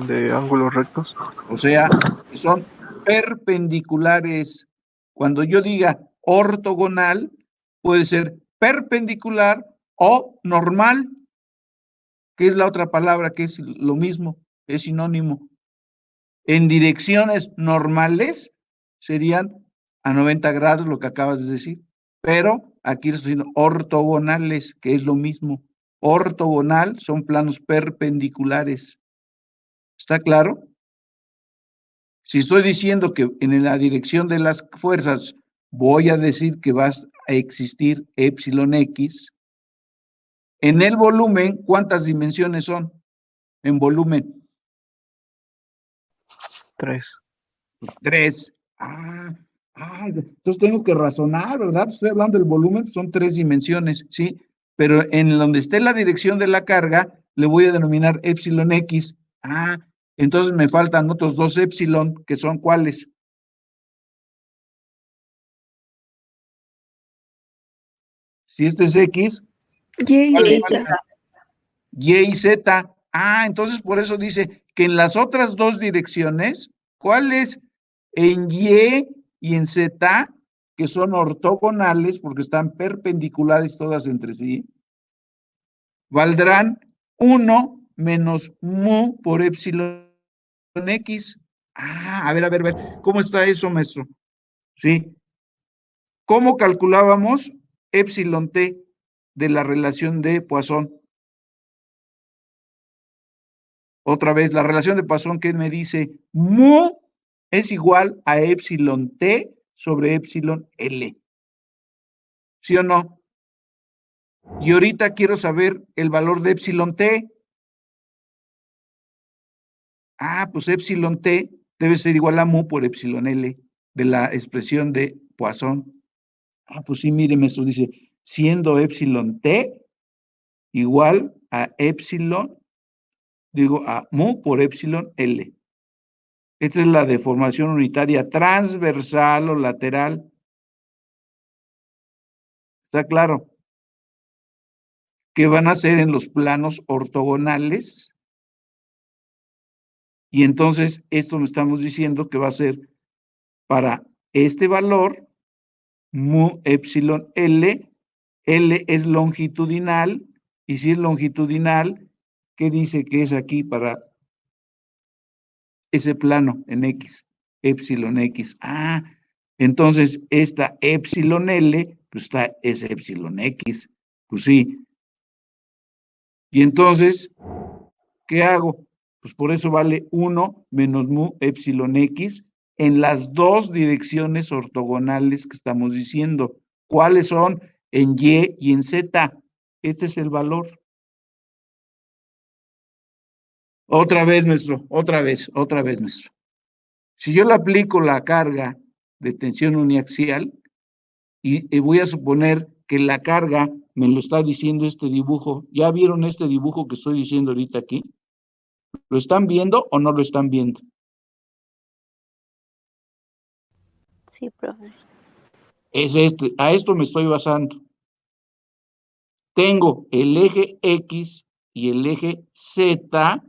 De ángulos rectos. O sea, que son perpendiculares. Cuando yo diga ortogonal, puede ser perpendicular o normal, que es la otra palabra que es lo mismo, es sinónimo. En direcciones normales serían a 90 grados, lo que acabas de decir, pero aquí estoy diciendo ortogonales, que es lo mismo. Ortogonal son planos perpendiculares. ¿Está claro? Si estoy diciendo que en la dirección de las fuerzas voy a decir que va a existir epsilon X, en el volumen, ¿cuántas dimensiones son? En volumen. 3. Pues 3. Entonces tengo que razonar, ¿verdad? Estoy hablando del volumen, son 3 dimensiones, ¿sí? Pero en donde esté la dirección de la carga, le voy a denominar epsilon X. Entonces me faltan otros 2 epsilon, que son ¿cuáles? Si este es X, Y y ¿cuál le Z. falta? Y y Z. Entonces por eso dice que en las otras 2 direcciones, ¿cuáles? En Y y en Z, que son ortogonales porque están perpendiculares todas entre sí, valdrán 1 menos mu por epsilon X. A ver, ¿cómo está eso, maestro? Sí. ¿Cómo calculábamos epsilon T de la relación de Poisson? Otra vez, la relación de Poisson que me dice mu es igual a epsilon T sobre epsilon L. ¿Sí o no? Y ahorita quiero saber el valor de epsilon T. Pues epsilon T debe ser igual a mu por epsilon L de la expresión de Poisson. Pues sí, míreme, eso dice, siendo epsilon T igual a epsilon, a mu por epsilon L. Esta es la deformación unitaria transversal o lateral. ¿Está claro? Que van a ser en los planos ortogonales. Y entonces, esto me estamos diciendo que va a ser para este valor, mu epsilon L, L es longitudinal, y si es longitudinal, ¿qué dice que es aquí para ese plano en X? Epsilon X. Entonces, esta epsilon L, pues está ese epsilon X. Pues sí. Y entonces, ¿qué hago? Pues por eso vale 1 menos mu epsilon X en las 2 direcciones ortogonales que estamos diciendo. ¿Cuáles son? En Y y en Z. Este es el valor. Otra vez, maestro. Otra vez, maestro. Si yo le aplico la carga de tensión uniaxial y voy a suponer que la carga me lo está diciendo este dibujo. ¿Ya vieron este dibujo que estoy diciendo ahorita aquí? ¿Lo están viendo o no lo están viendo? Sí, profe. Es a esto me estoy basando. Tengo el eje X y el eje Z,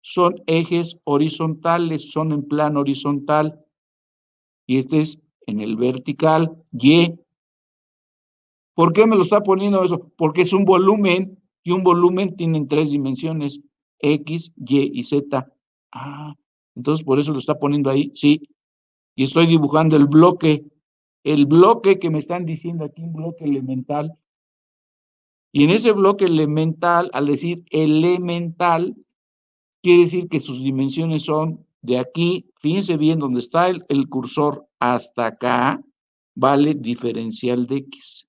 son ejes horizontales, son en plano horizontal. Y este es en el vertical, Y. ¿Por qué me lo está poniendo eso? Porque es un volumen, y un volumen tiene 3 dimensiones, X, Y y Z. Entonces por eso lo está poniendo ahí, sí. Y estoy dibujando el bloque que me están diciendo aquí, un bloque elemental. Y en ese bloque elemental, al decir elemental, quiere decir que sus dimensiones son de aquí, fíjense bien, donde está el cursor hasta acá, vale diferencial de X.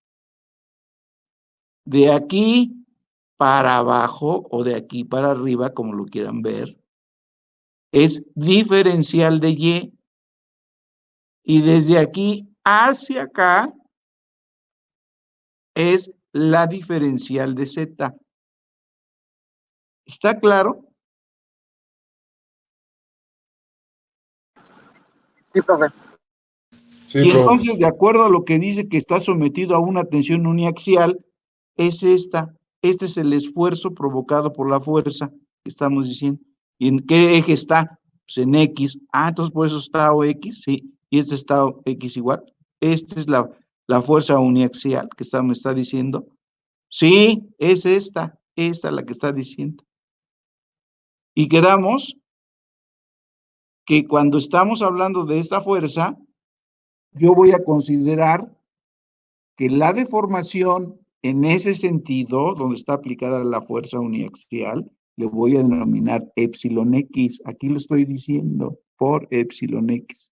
De aquí para abajo o de aquí para arriba, como lo quieran ver, es diferencial de Y. Y desde aquí hacia acá es la diferencial de Z. ¿Está claro? Sí, profe. Sí, Y profe. entonces, de acuerdo a lo que dice que está sometido a una tensión uniaxial, es esta. Este es el esfuerzo provocado por la fuerza que estamos diciendo. ¿Y en qué eje está? Pues en X. Ah, entonces por eso está OX, sí. Y este está X igual. Esta es la fuerza uniaxial que me está diciendo. Sí, es esta la que está diciendo. Y quedamos que cuando estamos hablando de esta fuerza, yo voy a considerar que la deformación en ese sentido, donde está aplicada la fuerza uniaxial, le voy a denominar epsilon X. Aquí lo estoy diciendo, por epsilon X.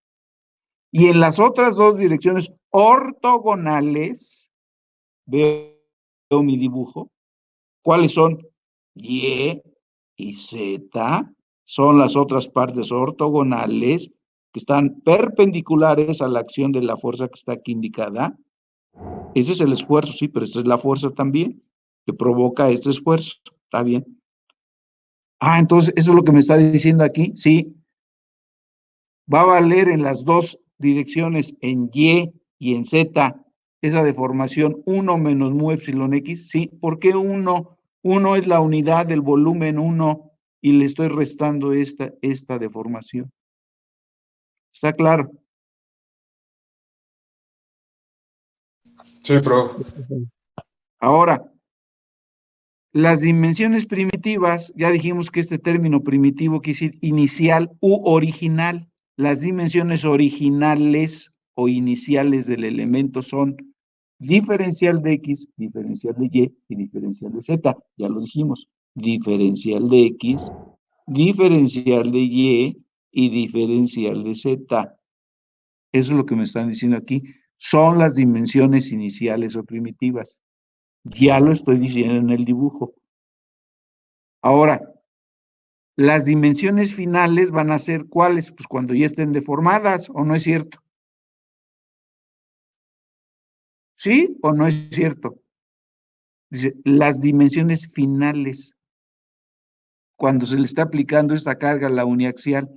Y en las otras dos direcciones ortogonales, veo mi dibujo, ¿cuáles son? Y y Z son las otras partes ortogonales que están perpendiculares a la acción de la fuerza que está aquí indicada. Ese es el esfuerzo, sí, pero esta es la fuerza también que provoca este esfuerzo. ¿Está bien? Ah, entonces, eso es lo que me está diciendo aquí. Sí, va a valer en las dos direcciones, en y en Z, esa deformación 1 menos mu epsilon X. Sí, ¿por qué 1? 1 es la unidad del volumen 1 y le estoy restando esta deformación. ¿Está claro? Sí, profe. Ahora, las dimensiones primitivas, ya dijimos que este término primitivo quiere decir inicial u original. Las dimensiones originales o iniciales del elemento son diferencial de X, diferencial de Y y diferencial de Z. Ya lo dijimos. Diferencial de X, diferencial de Y y diferencial de Z. Eso es lo que me están diciendo aquí. Son las dimensiones iniciales o primitivas. Ya lo estoy diciendo en el dibujo. Ahora, las dimensiones finales van a ser ¿cuáles? Pues cuando ya estén deformadas, ¿o no es cierto? ¿Sí o no es cierto? Dice, las dimensiones finales, cuando se le está aplicando esta carga a la uniaxial,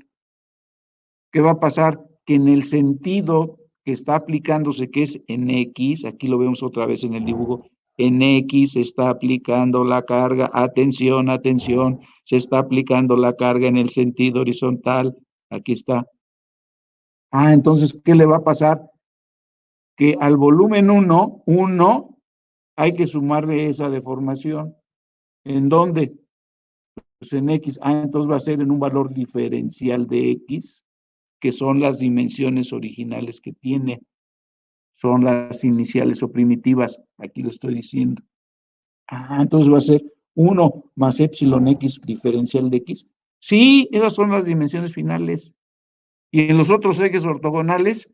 ¿qué va a pasar? Que en el sentido que está aplicándose, que es en X, aquí lo vemos otra vez en el dibujo, en X se está aplicando la carga, atención, atención, se está aplicando la carga en el sentido horizontal, aquí está. Ah, entonces, ¿qué le va a pasar? Que al volumen 1, hay que sumarle esa deformación. ¿En dónde? Pues en X. Ah, entonces va a ser en un valor diferencial de X, que son las dimensiones originales que tiene. Son las iniciales o primitivas. Aquí lo estoy diciendo. Ah, entonces va a ser 1 más epsilon X diferencial de X. Sí, esas son las dimensiones finales. Y en los otros ejes ortogonales,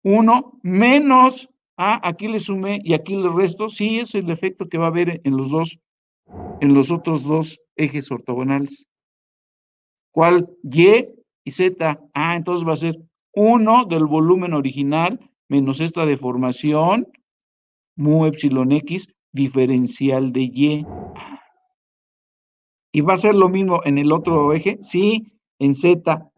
1 menos, aquí le sumé y aquí le resto, sí, es el efecto que va a haber en los otros dos ejes ortogonales. ¿Cuál? Y Z. Ah, entonces va a ser 1 del volumen original menos esta deformación, mu epsilon X, diferencial de Y. ¿Y va a ser lo mismo en el otro eje? Sí, en Z.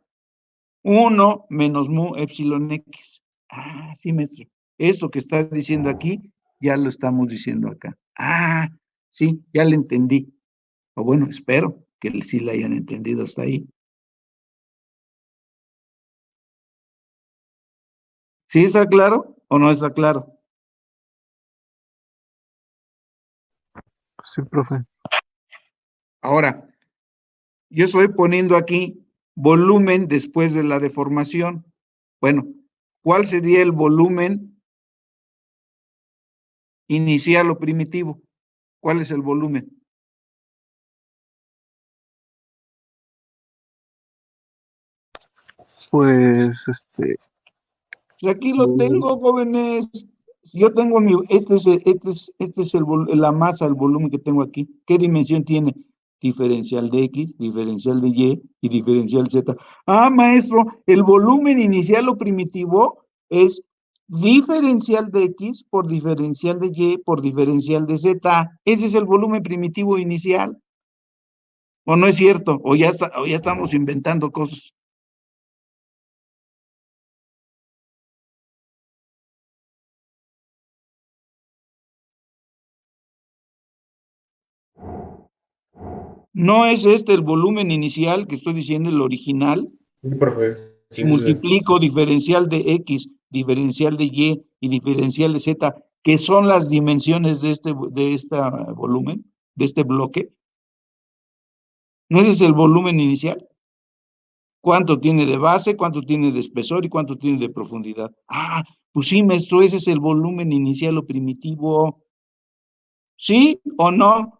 1 menos mu epsilon X. Ah, sí, maestro. Esto que está diciendo aquí, ya lo estamos diciendo acá. Ah, sí, ya le entendí. O bueno, espero que sí la hayan entendido hasta ahí. ¿Sí está claro o no está claro? Sí, profe. Ahora, yo estoy poniendo aquí volumen después de la deformación. Bueno, ¿cuál sería el volumen inicial o primitivo? ¿Cuál es el volumen? Pues, Pues aquí lo tengo, jóvenes. Yo tengo este es la masa, el volumen que tengo aquí. ¿Qué dimensión tiene? Diferencial de X, diferencial de y diferencial Z. Ah, maestro, el volumen inicial o primitivo es diferencial de X por diferencial de Y por diferencial de Z. Ese es el volumen primitivo inicial. ¿O no es cierto? O ya estamos inventando cosas. ¿No es este el volumen inicial que estoy diciendo, el original? Sí, profe. Sí, Multiplico diferencial de X, diferencial de Y y diferencial de Z, que son las dimensiones de este volumen, de este bloque. ¿No ese es el volumen inicial? ¿Cuánto tiene de base, cuánto tiene de espesor y cuánto tiene de profundidad? Ah, pues sí, maestro, ese es el volumen inicial o primitivo. ¿Sí o no?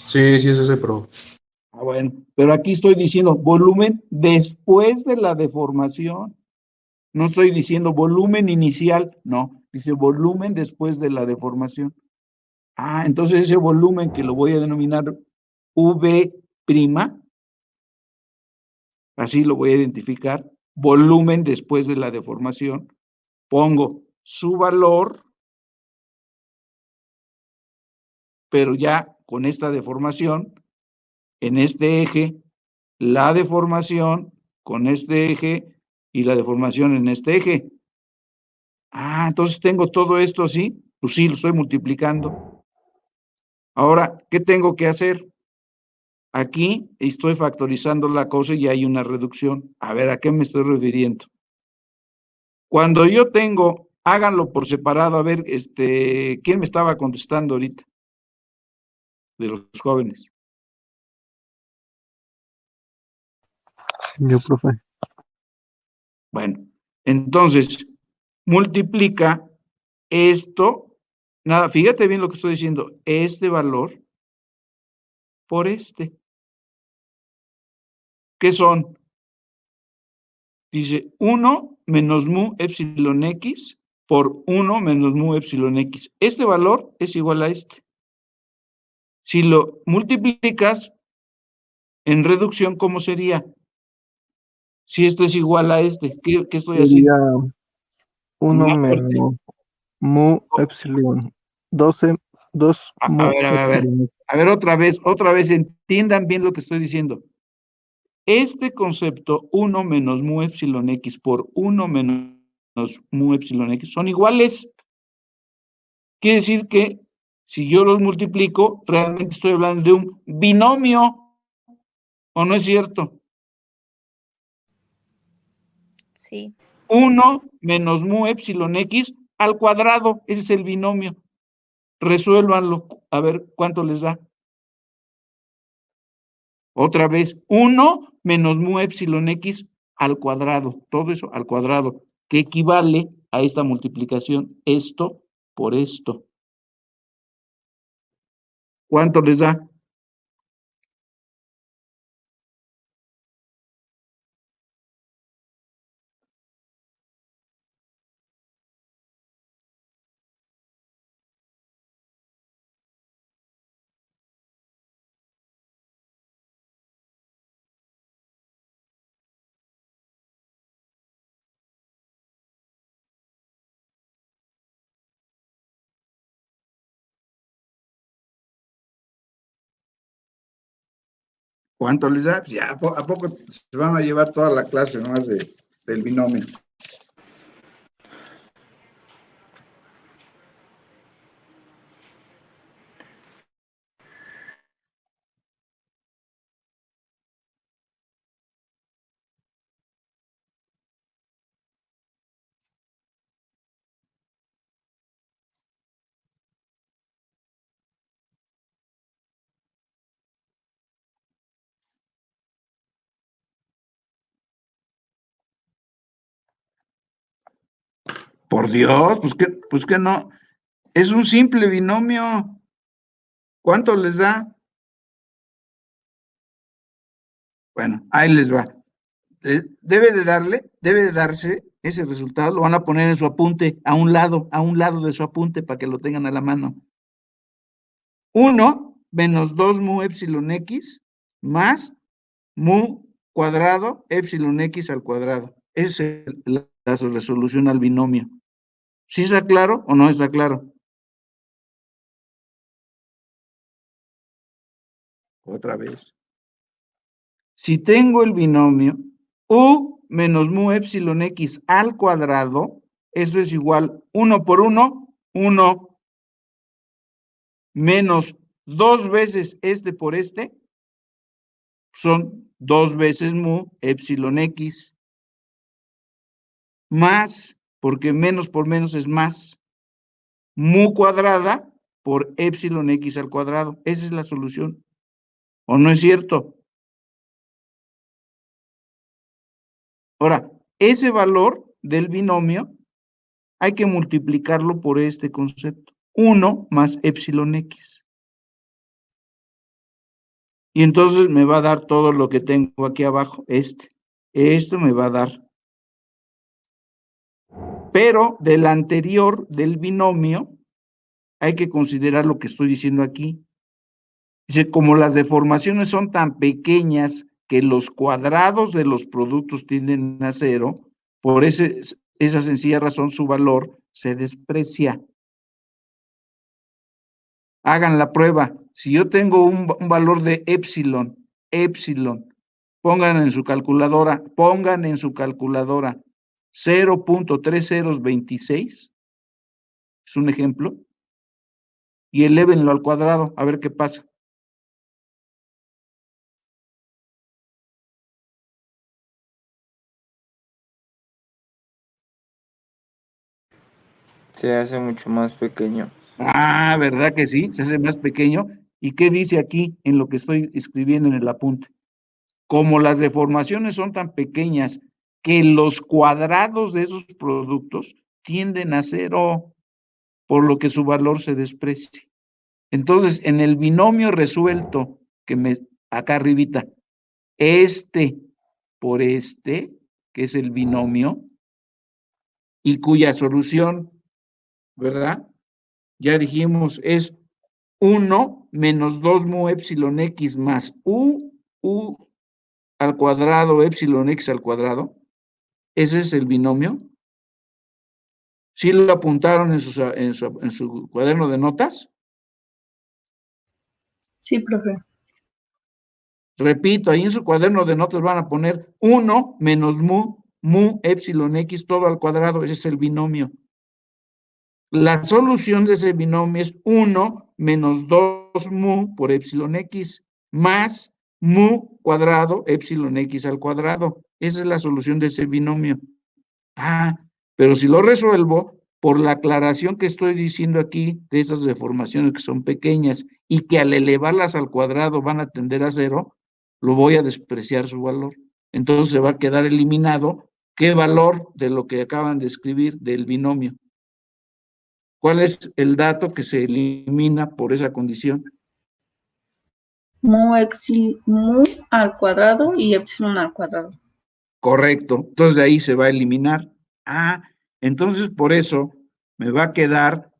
Sí, sí es ese, profe. Ah, bueno, pero aquí estoy diciendo volumen después de la deformación. No estoy diciendo volumen inicial, no, dice volumen después de la deformación. Ah, entonces ese volumen que lo voy a denominar V', así lo voy a identificar, volumen después de la deformación, pongo su valor, pero ya con esta deformación, en este eje, la deformación con este eje y la deformación en este eje. Ah, entonces tengo todo esto así, pues sí, lo estoy multiplicando. Ahora, ¿qué tengo que hacer? Aquí estoy factorizando la cosa y hay una reducción. A ver, ¿a qué me estoy refiriendo? Cuando yo tengo, háganlo por separado, a ver, ¿quién me estaba contestando ahorita? De los jóvenes. Yo, profe. Bueno, entonces, multiplica esto, nada, fíjate bien lo que estoy diciendo, este valor por este. ¿Qué son? Dice 1 menos mu epsilon x por 1 menos mu epsilon x. Este valor es igual a este. Si lo multiplicas en reducción, ¿cómo sería? Si esto es igual a este, ¿qué estoy Sería haciendo? 1 Más fuerte. menos mu epsilon 12, 2 A mu ver, a ver, a ver. epsilon. A ver, otra vez, entiendan bien lo que estoy diciendo. Este concepto, 1 menos mu epsilon x por 1 menos mu epsilon x, son iguales. Quiere decir que si yo los multiplico, realmente estoy hablando de un binomio, ¿o no es cierto? Sí. 1 menos mu epsilon x al cuadrado, ese es el binomio. Resuélvanlo, a ver cuánto les da. Otra vez, 1 menos mu epsilon x al cuadrado, todo eso al cuadrado, que equivale a esta multiplicación, esto por esto. ¿Cuánto les da? ¿Cuánto les da? Pues ya, ¿a poco se van a llevar toda la clase nomás del binomio? Por Dios, pues que no. Es un simple binomio. ¿Cuánto les da? Bueno, ahí les va. Debe de darse ese resultado, lo van a poner en su apunte, a un lado de su apunte para que lo tengan a la mano. 1 menos 2 mu epsilon x más mu cuadrado epsilon x al cuadrado. Esa es la resolución al binomio. ¿Sí está claro o no está claro? Otra vez. Si tengo el binomio u menos mu epsilon x al cuadrado, eso es igual 1 por 1, 1 menos 2 veces este por este son 2 veces mu epsilon x, más, porque menos por menos es más, mu cuadrada por epsilon x al cuadrado. Esa es la solución. ¿O no es cierto? Ahora, ese valor del binomio hay que multiplicarlo por este concepto. 1 más epsilon x. Y entonces me va a dar todo lo que tengo aquí abajo, Esto me va a dar. Pero del anterior, del binomio, hay que considerar lo que estoy diciendo aquí. Dice, como las deformaciones son tan pequeñas que los cuadrados de los productos tienden a 0, por esa sencilla razón su valor se desprecia. Hagan la prueba. Si yo tengo un valor de epsilon, pongan en su calculadora 0.3026, es un ejemplo, y elévenlo al cuadrado, a ver qué pasa. Se hace mucho más pequeño. Ah, ¿verdad que sí? Se hace más pequeño. ¿Y qué dice aquí en lo que estoy escribiendo en el apunte? Como las deformaciones son tan pequeñas que los cuadrados de esos productos tienden a 0, por lo que su valor se desprecia. Entonces, en el binomio resuelto, acá arribita, este por este, que es el binomio, y cuya solución, ¿verdad? Ya dijimos, es 1 menos 2 mu epsilon x más u al cuadrado, epsilon x al cuadrado. Ese es el binomio. ¿Sí lo apuntaron en su cuaderno de notas? Sí, profe. Repito, ahí en su cuaderno de notas van a poner 1 menos mu epsilon x todo al cuadrado. Ese es el binomio. La solución de ese binomio es 1 menos 2 mu por epsilon x más mu cuadrado epsilon x al cuadrado. Esa es la solución de ese binomio. Pero si lo resuelvo por la aclaración que estoy diciendo aquí de esas deformaciones que son pequeñas y que al elevarlas al cuadrado van a tender a 0, lo voy a despreciar su valor. Entonces se va a quedar eliminado qué valor de lo que acaban de escribir del binomio. ¿Cuál es el dato que se elimina por esa condición? Mu al cuadrado y epsilon al cuadrado. Correcto. Entonces de ahí se va a eliminar. Entonces por eso me va a quedar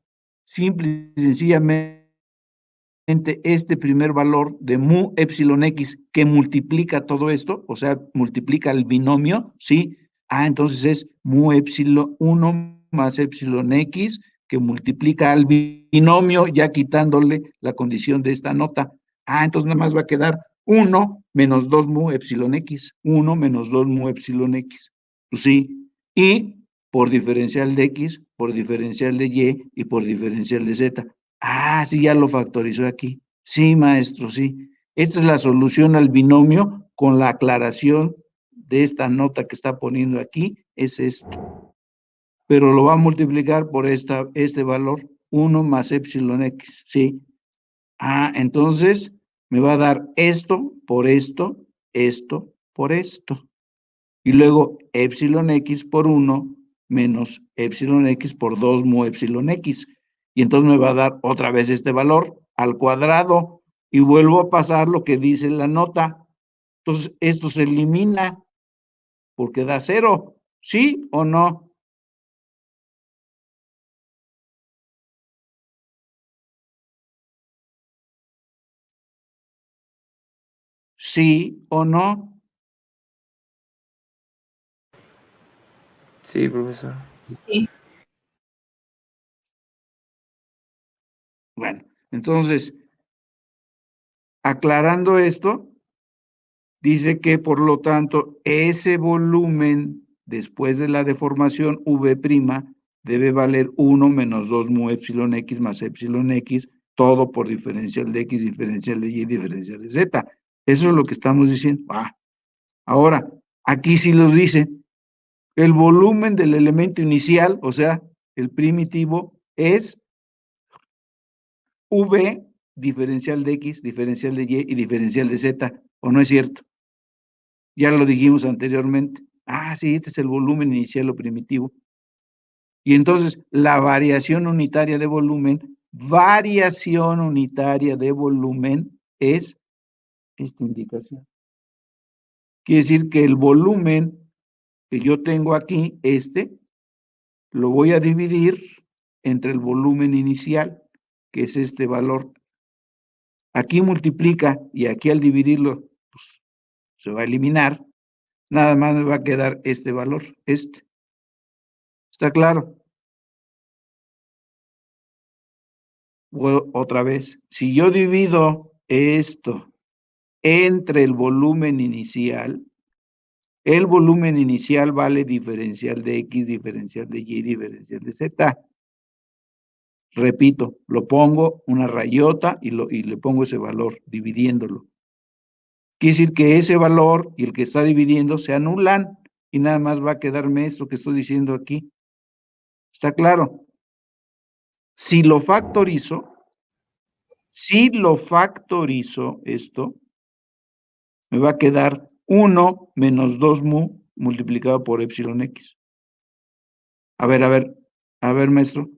simple y sencillamente este primer valor de mu epsilon x que multiplica todo esto, o sea, multiplica el binomio, ¿sí? Entonces es mu epsilon 1 más epsilon x que multiplica al binomio ya quitándole la condición de esta nota. Entonces nada más va a quedar 1 menos 2 mu epsilon x, 1 menos 2 mu epsilon x, pues sí, y por diferencial de x, por diferencial de y y por diferencial de z. Sí, ya lo factorizó aquí. Sí, maestro, sí. Esta es la solución al binomio con la aclaración de esta nota que está poniendo aquí, es esto. Pero lo va a multiplicar por este valor, 1 más epsilon x, ¿sí? Entonces me va a dar esto por esto, esto por esto. Y luego epsilon x por 1 menos epsilon x por 2 mu epsilon x. Y entonces me va a dar otra vez este valor al cuadrado y vuelvo a pasar lo que dice la nota. Entonces esto se elimina porque da 0, ¿sí o no? ¿Sí o no? Sí, profesor. Sí. Bueno, entonces, aclarando esto, dice que por lo tanto ese volumen después de la deformación V' debe valer 1 menos 2 mu epsilon x más epsilon x todo por diferencial de X, diferencial de Y, diferencial de Z. Eso es lo que estamos diciendo. Ahora, aquí sí los dice, el volumen del elemento inicial, o sea, el primitivo, es V diferencial de X, diferencial de Y y diferencial de Z, ¿o no es cierto? Ya lo dijimos anteriormente. Sí, este es el volumen inicial o primitivo. Y entonces, la variación unitaria de volumen es esta indicación. Quiere decir que el volumen que yo tengo aquí, lo voy a dividir entre el volumen inicial, que es este valor. Aquí multiplica y aquí al dividirlo, pues, se va a eliminar. Nada más me va a quedar este valor, ¿Está claro? Otra vez, si yo divido esto entre el volumen inicial vale diferencial de X, diferencial de Y, diferencial de Z. Repito, lo pongo una rayota y le pongo ese valor, dividiéndolo. Quiere decir que ese valor y el que está dividiendo se anulan y nada más va a quedarme esto que estoy diciendo aquí. ¿Está claro? Si lo factorizo esto, me va a quedar 1 menos 2 mu multiplicado por epsilon X. A ver, maestro.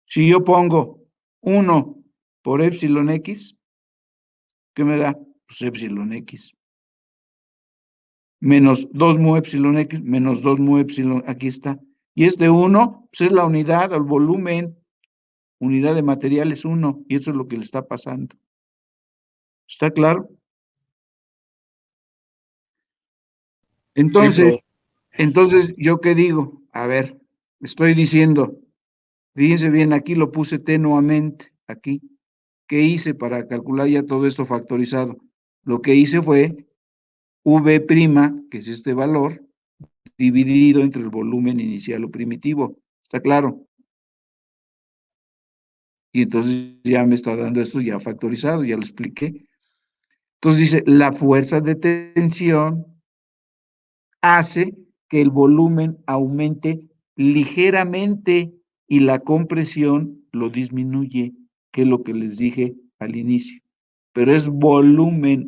Si yo pongo 1 por epsilon X, ¿qué me da? Pues epsilon X. Menos 2 mu epsilon X, menos 2 mu epsilon, aquí está. Y este 1, pues es la unidad, el volumen, unidad de material es 1, y eso es lo que le está pasando. ¿Está claro? Entonces, ¿yo qué digo? A ver, estoy diciendo, fíjense bien, aquí lo puse tenuamente, aquí. ¿Qué hice para calcular ya todo esto factorizado? Lo que hice fue V', que es este valor, dividido entre el volumen inicial o primitivo. ¿Está claro? Y entonces ya me está dando esto ya factorizado, ya lo expliqué. Entonces dice, la fuerza de tensión hace que el volumen aumente ligeramente y la compresión lo disminuye, que es lo que les dije al inicio. Pero es volumen.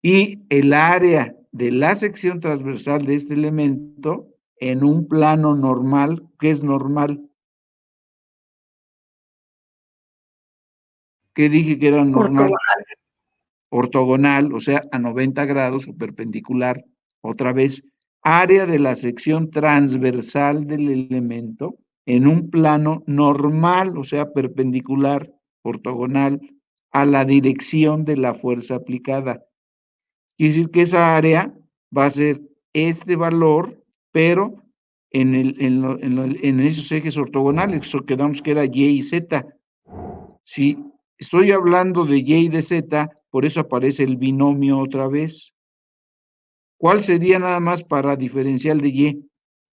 Y el área de la sección transversal de este elemento en un plano normal, ¿qué es normal? ¿Qué dije que era normal? Ortogonal, o sea, a 90 grados o perpendicular. Otra vez, área de la sección transversal del elemento en un plano normal, o sea, perpendicular, ortogonal, a la dirección de la fuerza aplicada. Quiere decir que esa área va a ser este valor, pero en esos ejes ortogonales, eso quedamos que era Y y Z. Si estoy hablando de Y y de Z, por eso aparece el binomio otra vez. ¿Cuál sería nada más para diferencial de Y?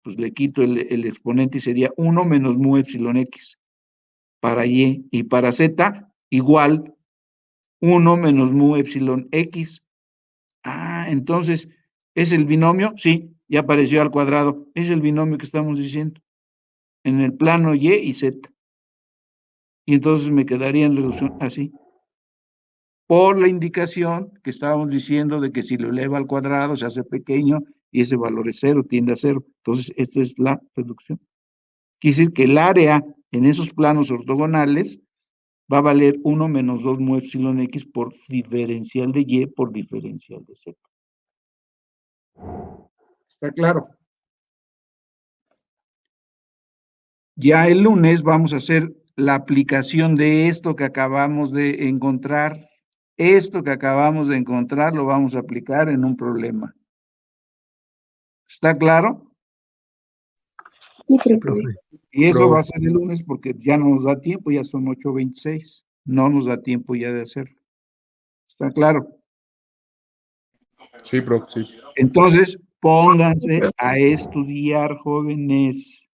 Pues le quito el exponente y sería 1 menos mu epsilon X para Y. Y para Z, igual 1 menos mu epsilon X. Entonces, ¿es el binomio? Sí, ya apareció al cuadrado. Es el binomio que estamos diciendo. En el plano Y y Z. Y entonces me quedaría en reducción así. Por la indicación que estábamos diciendo de que si lo eleva al cuadrado se hace pequeño y ese valor es 0, tiende a 0. Entonces, esta es la reducción. Quiere decir que el área en esos planos ortogonales va a valer 1 menos 2 mu epsilon X por diferencial de Y por diferencial de Z. ¿Está claro? Ya el lunes vamos a hacer la aplicación de esto que acabamos de encontrar. Esto que acabamos de encontrar lo vamos a aplicar en un problema. ¿Está claro? Sí, profe. Y eso va a ser el lunes porque ya no nos da tiempo, ya son 8:26. No nos da tiempo ya de hacerlo. ¿Está claro? Sí, profe, sí. Entonces, pónganse a estudiar, jóvenes.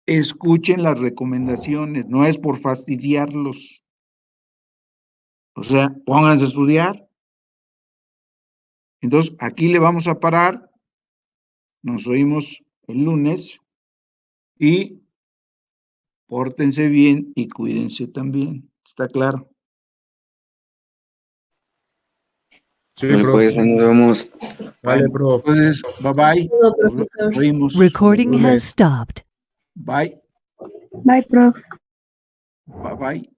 escuchen las recomendaciones, no es por fastidiarlos. O sea, pónganse a estudiar. Entonces, aquí le vamos a parar. Nos oímos el lunes y pórtense bien y cuídense también. ¿Está claro? Sí, Vale, profe. pues nos vemos. Vale, profe. Entonces, bye bye. Todo, profesor. Nos oímos. Recording Lunes. has stopped. Bye. Bye, prof. Bye bye.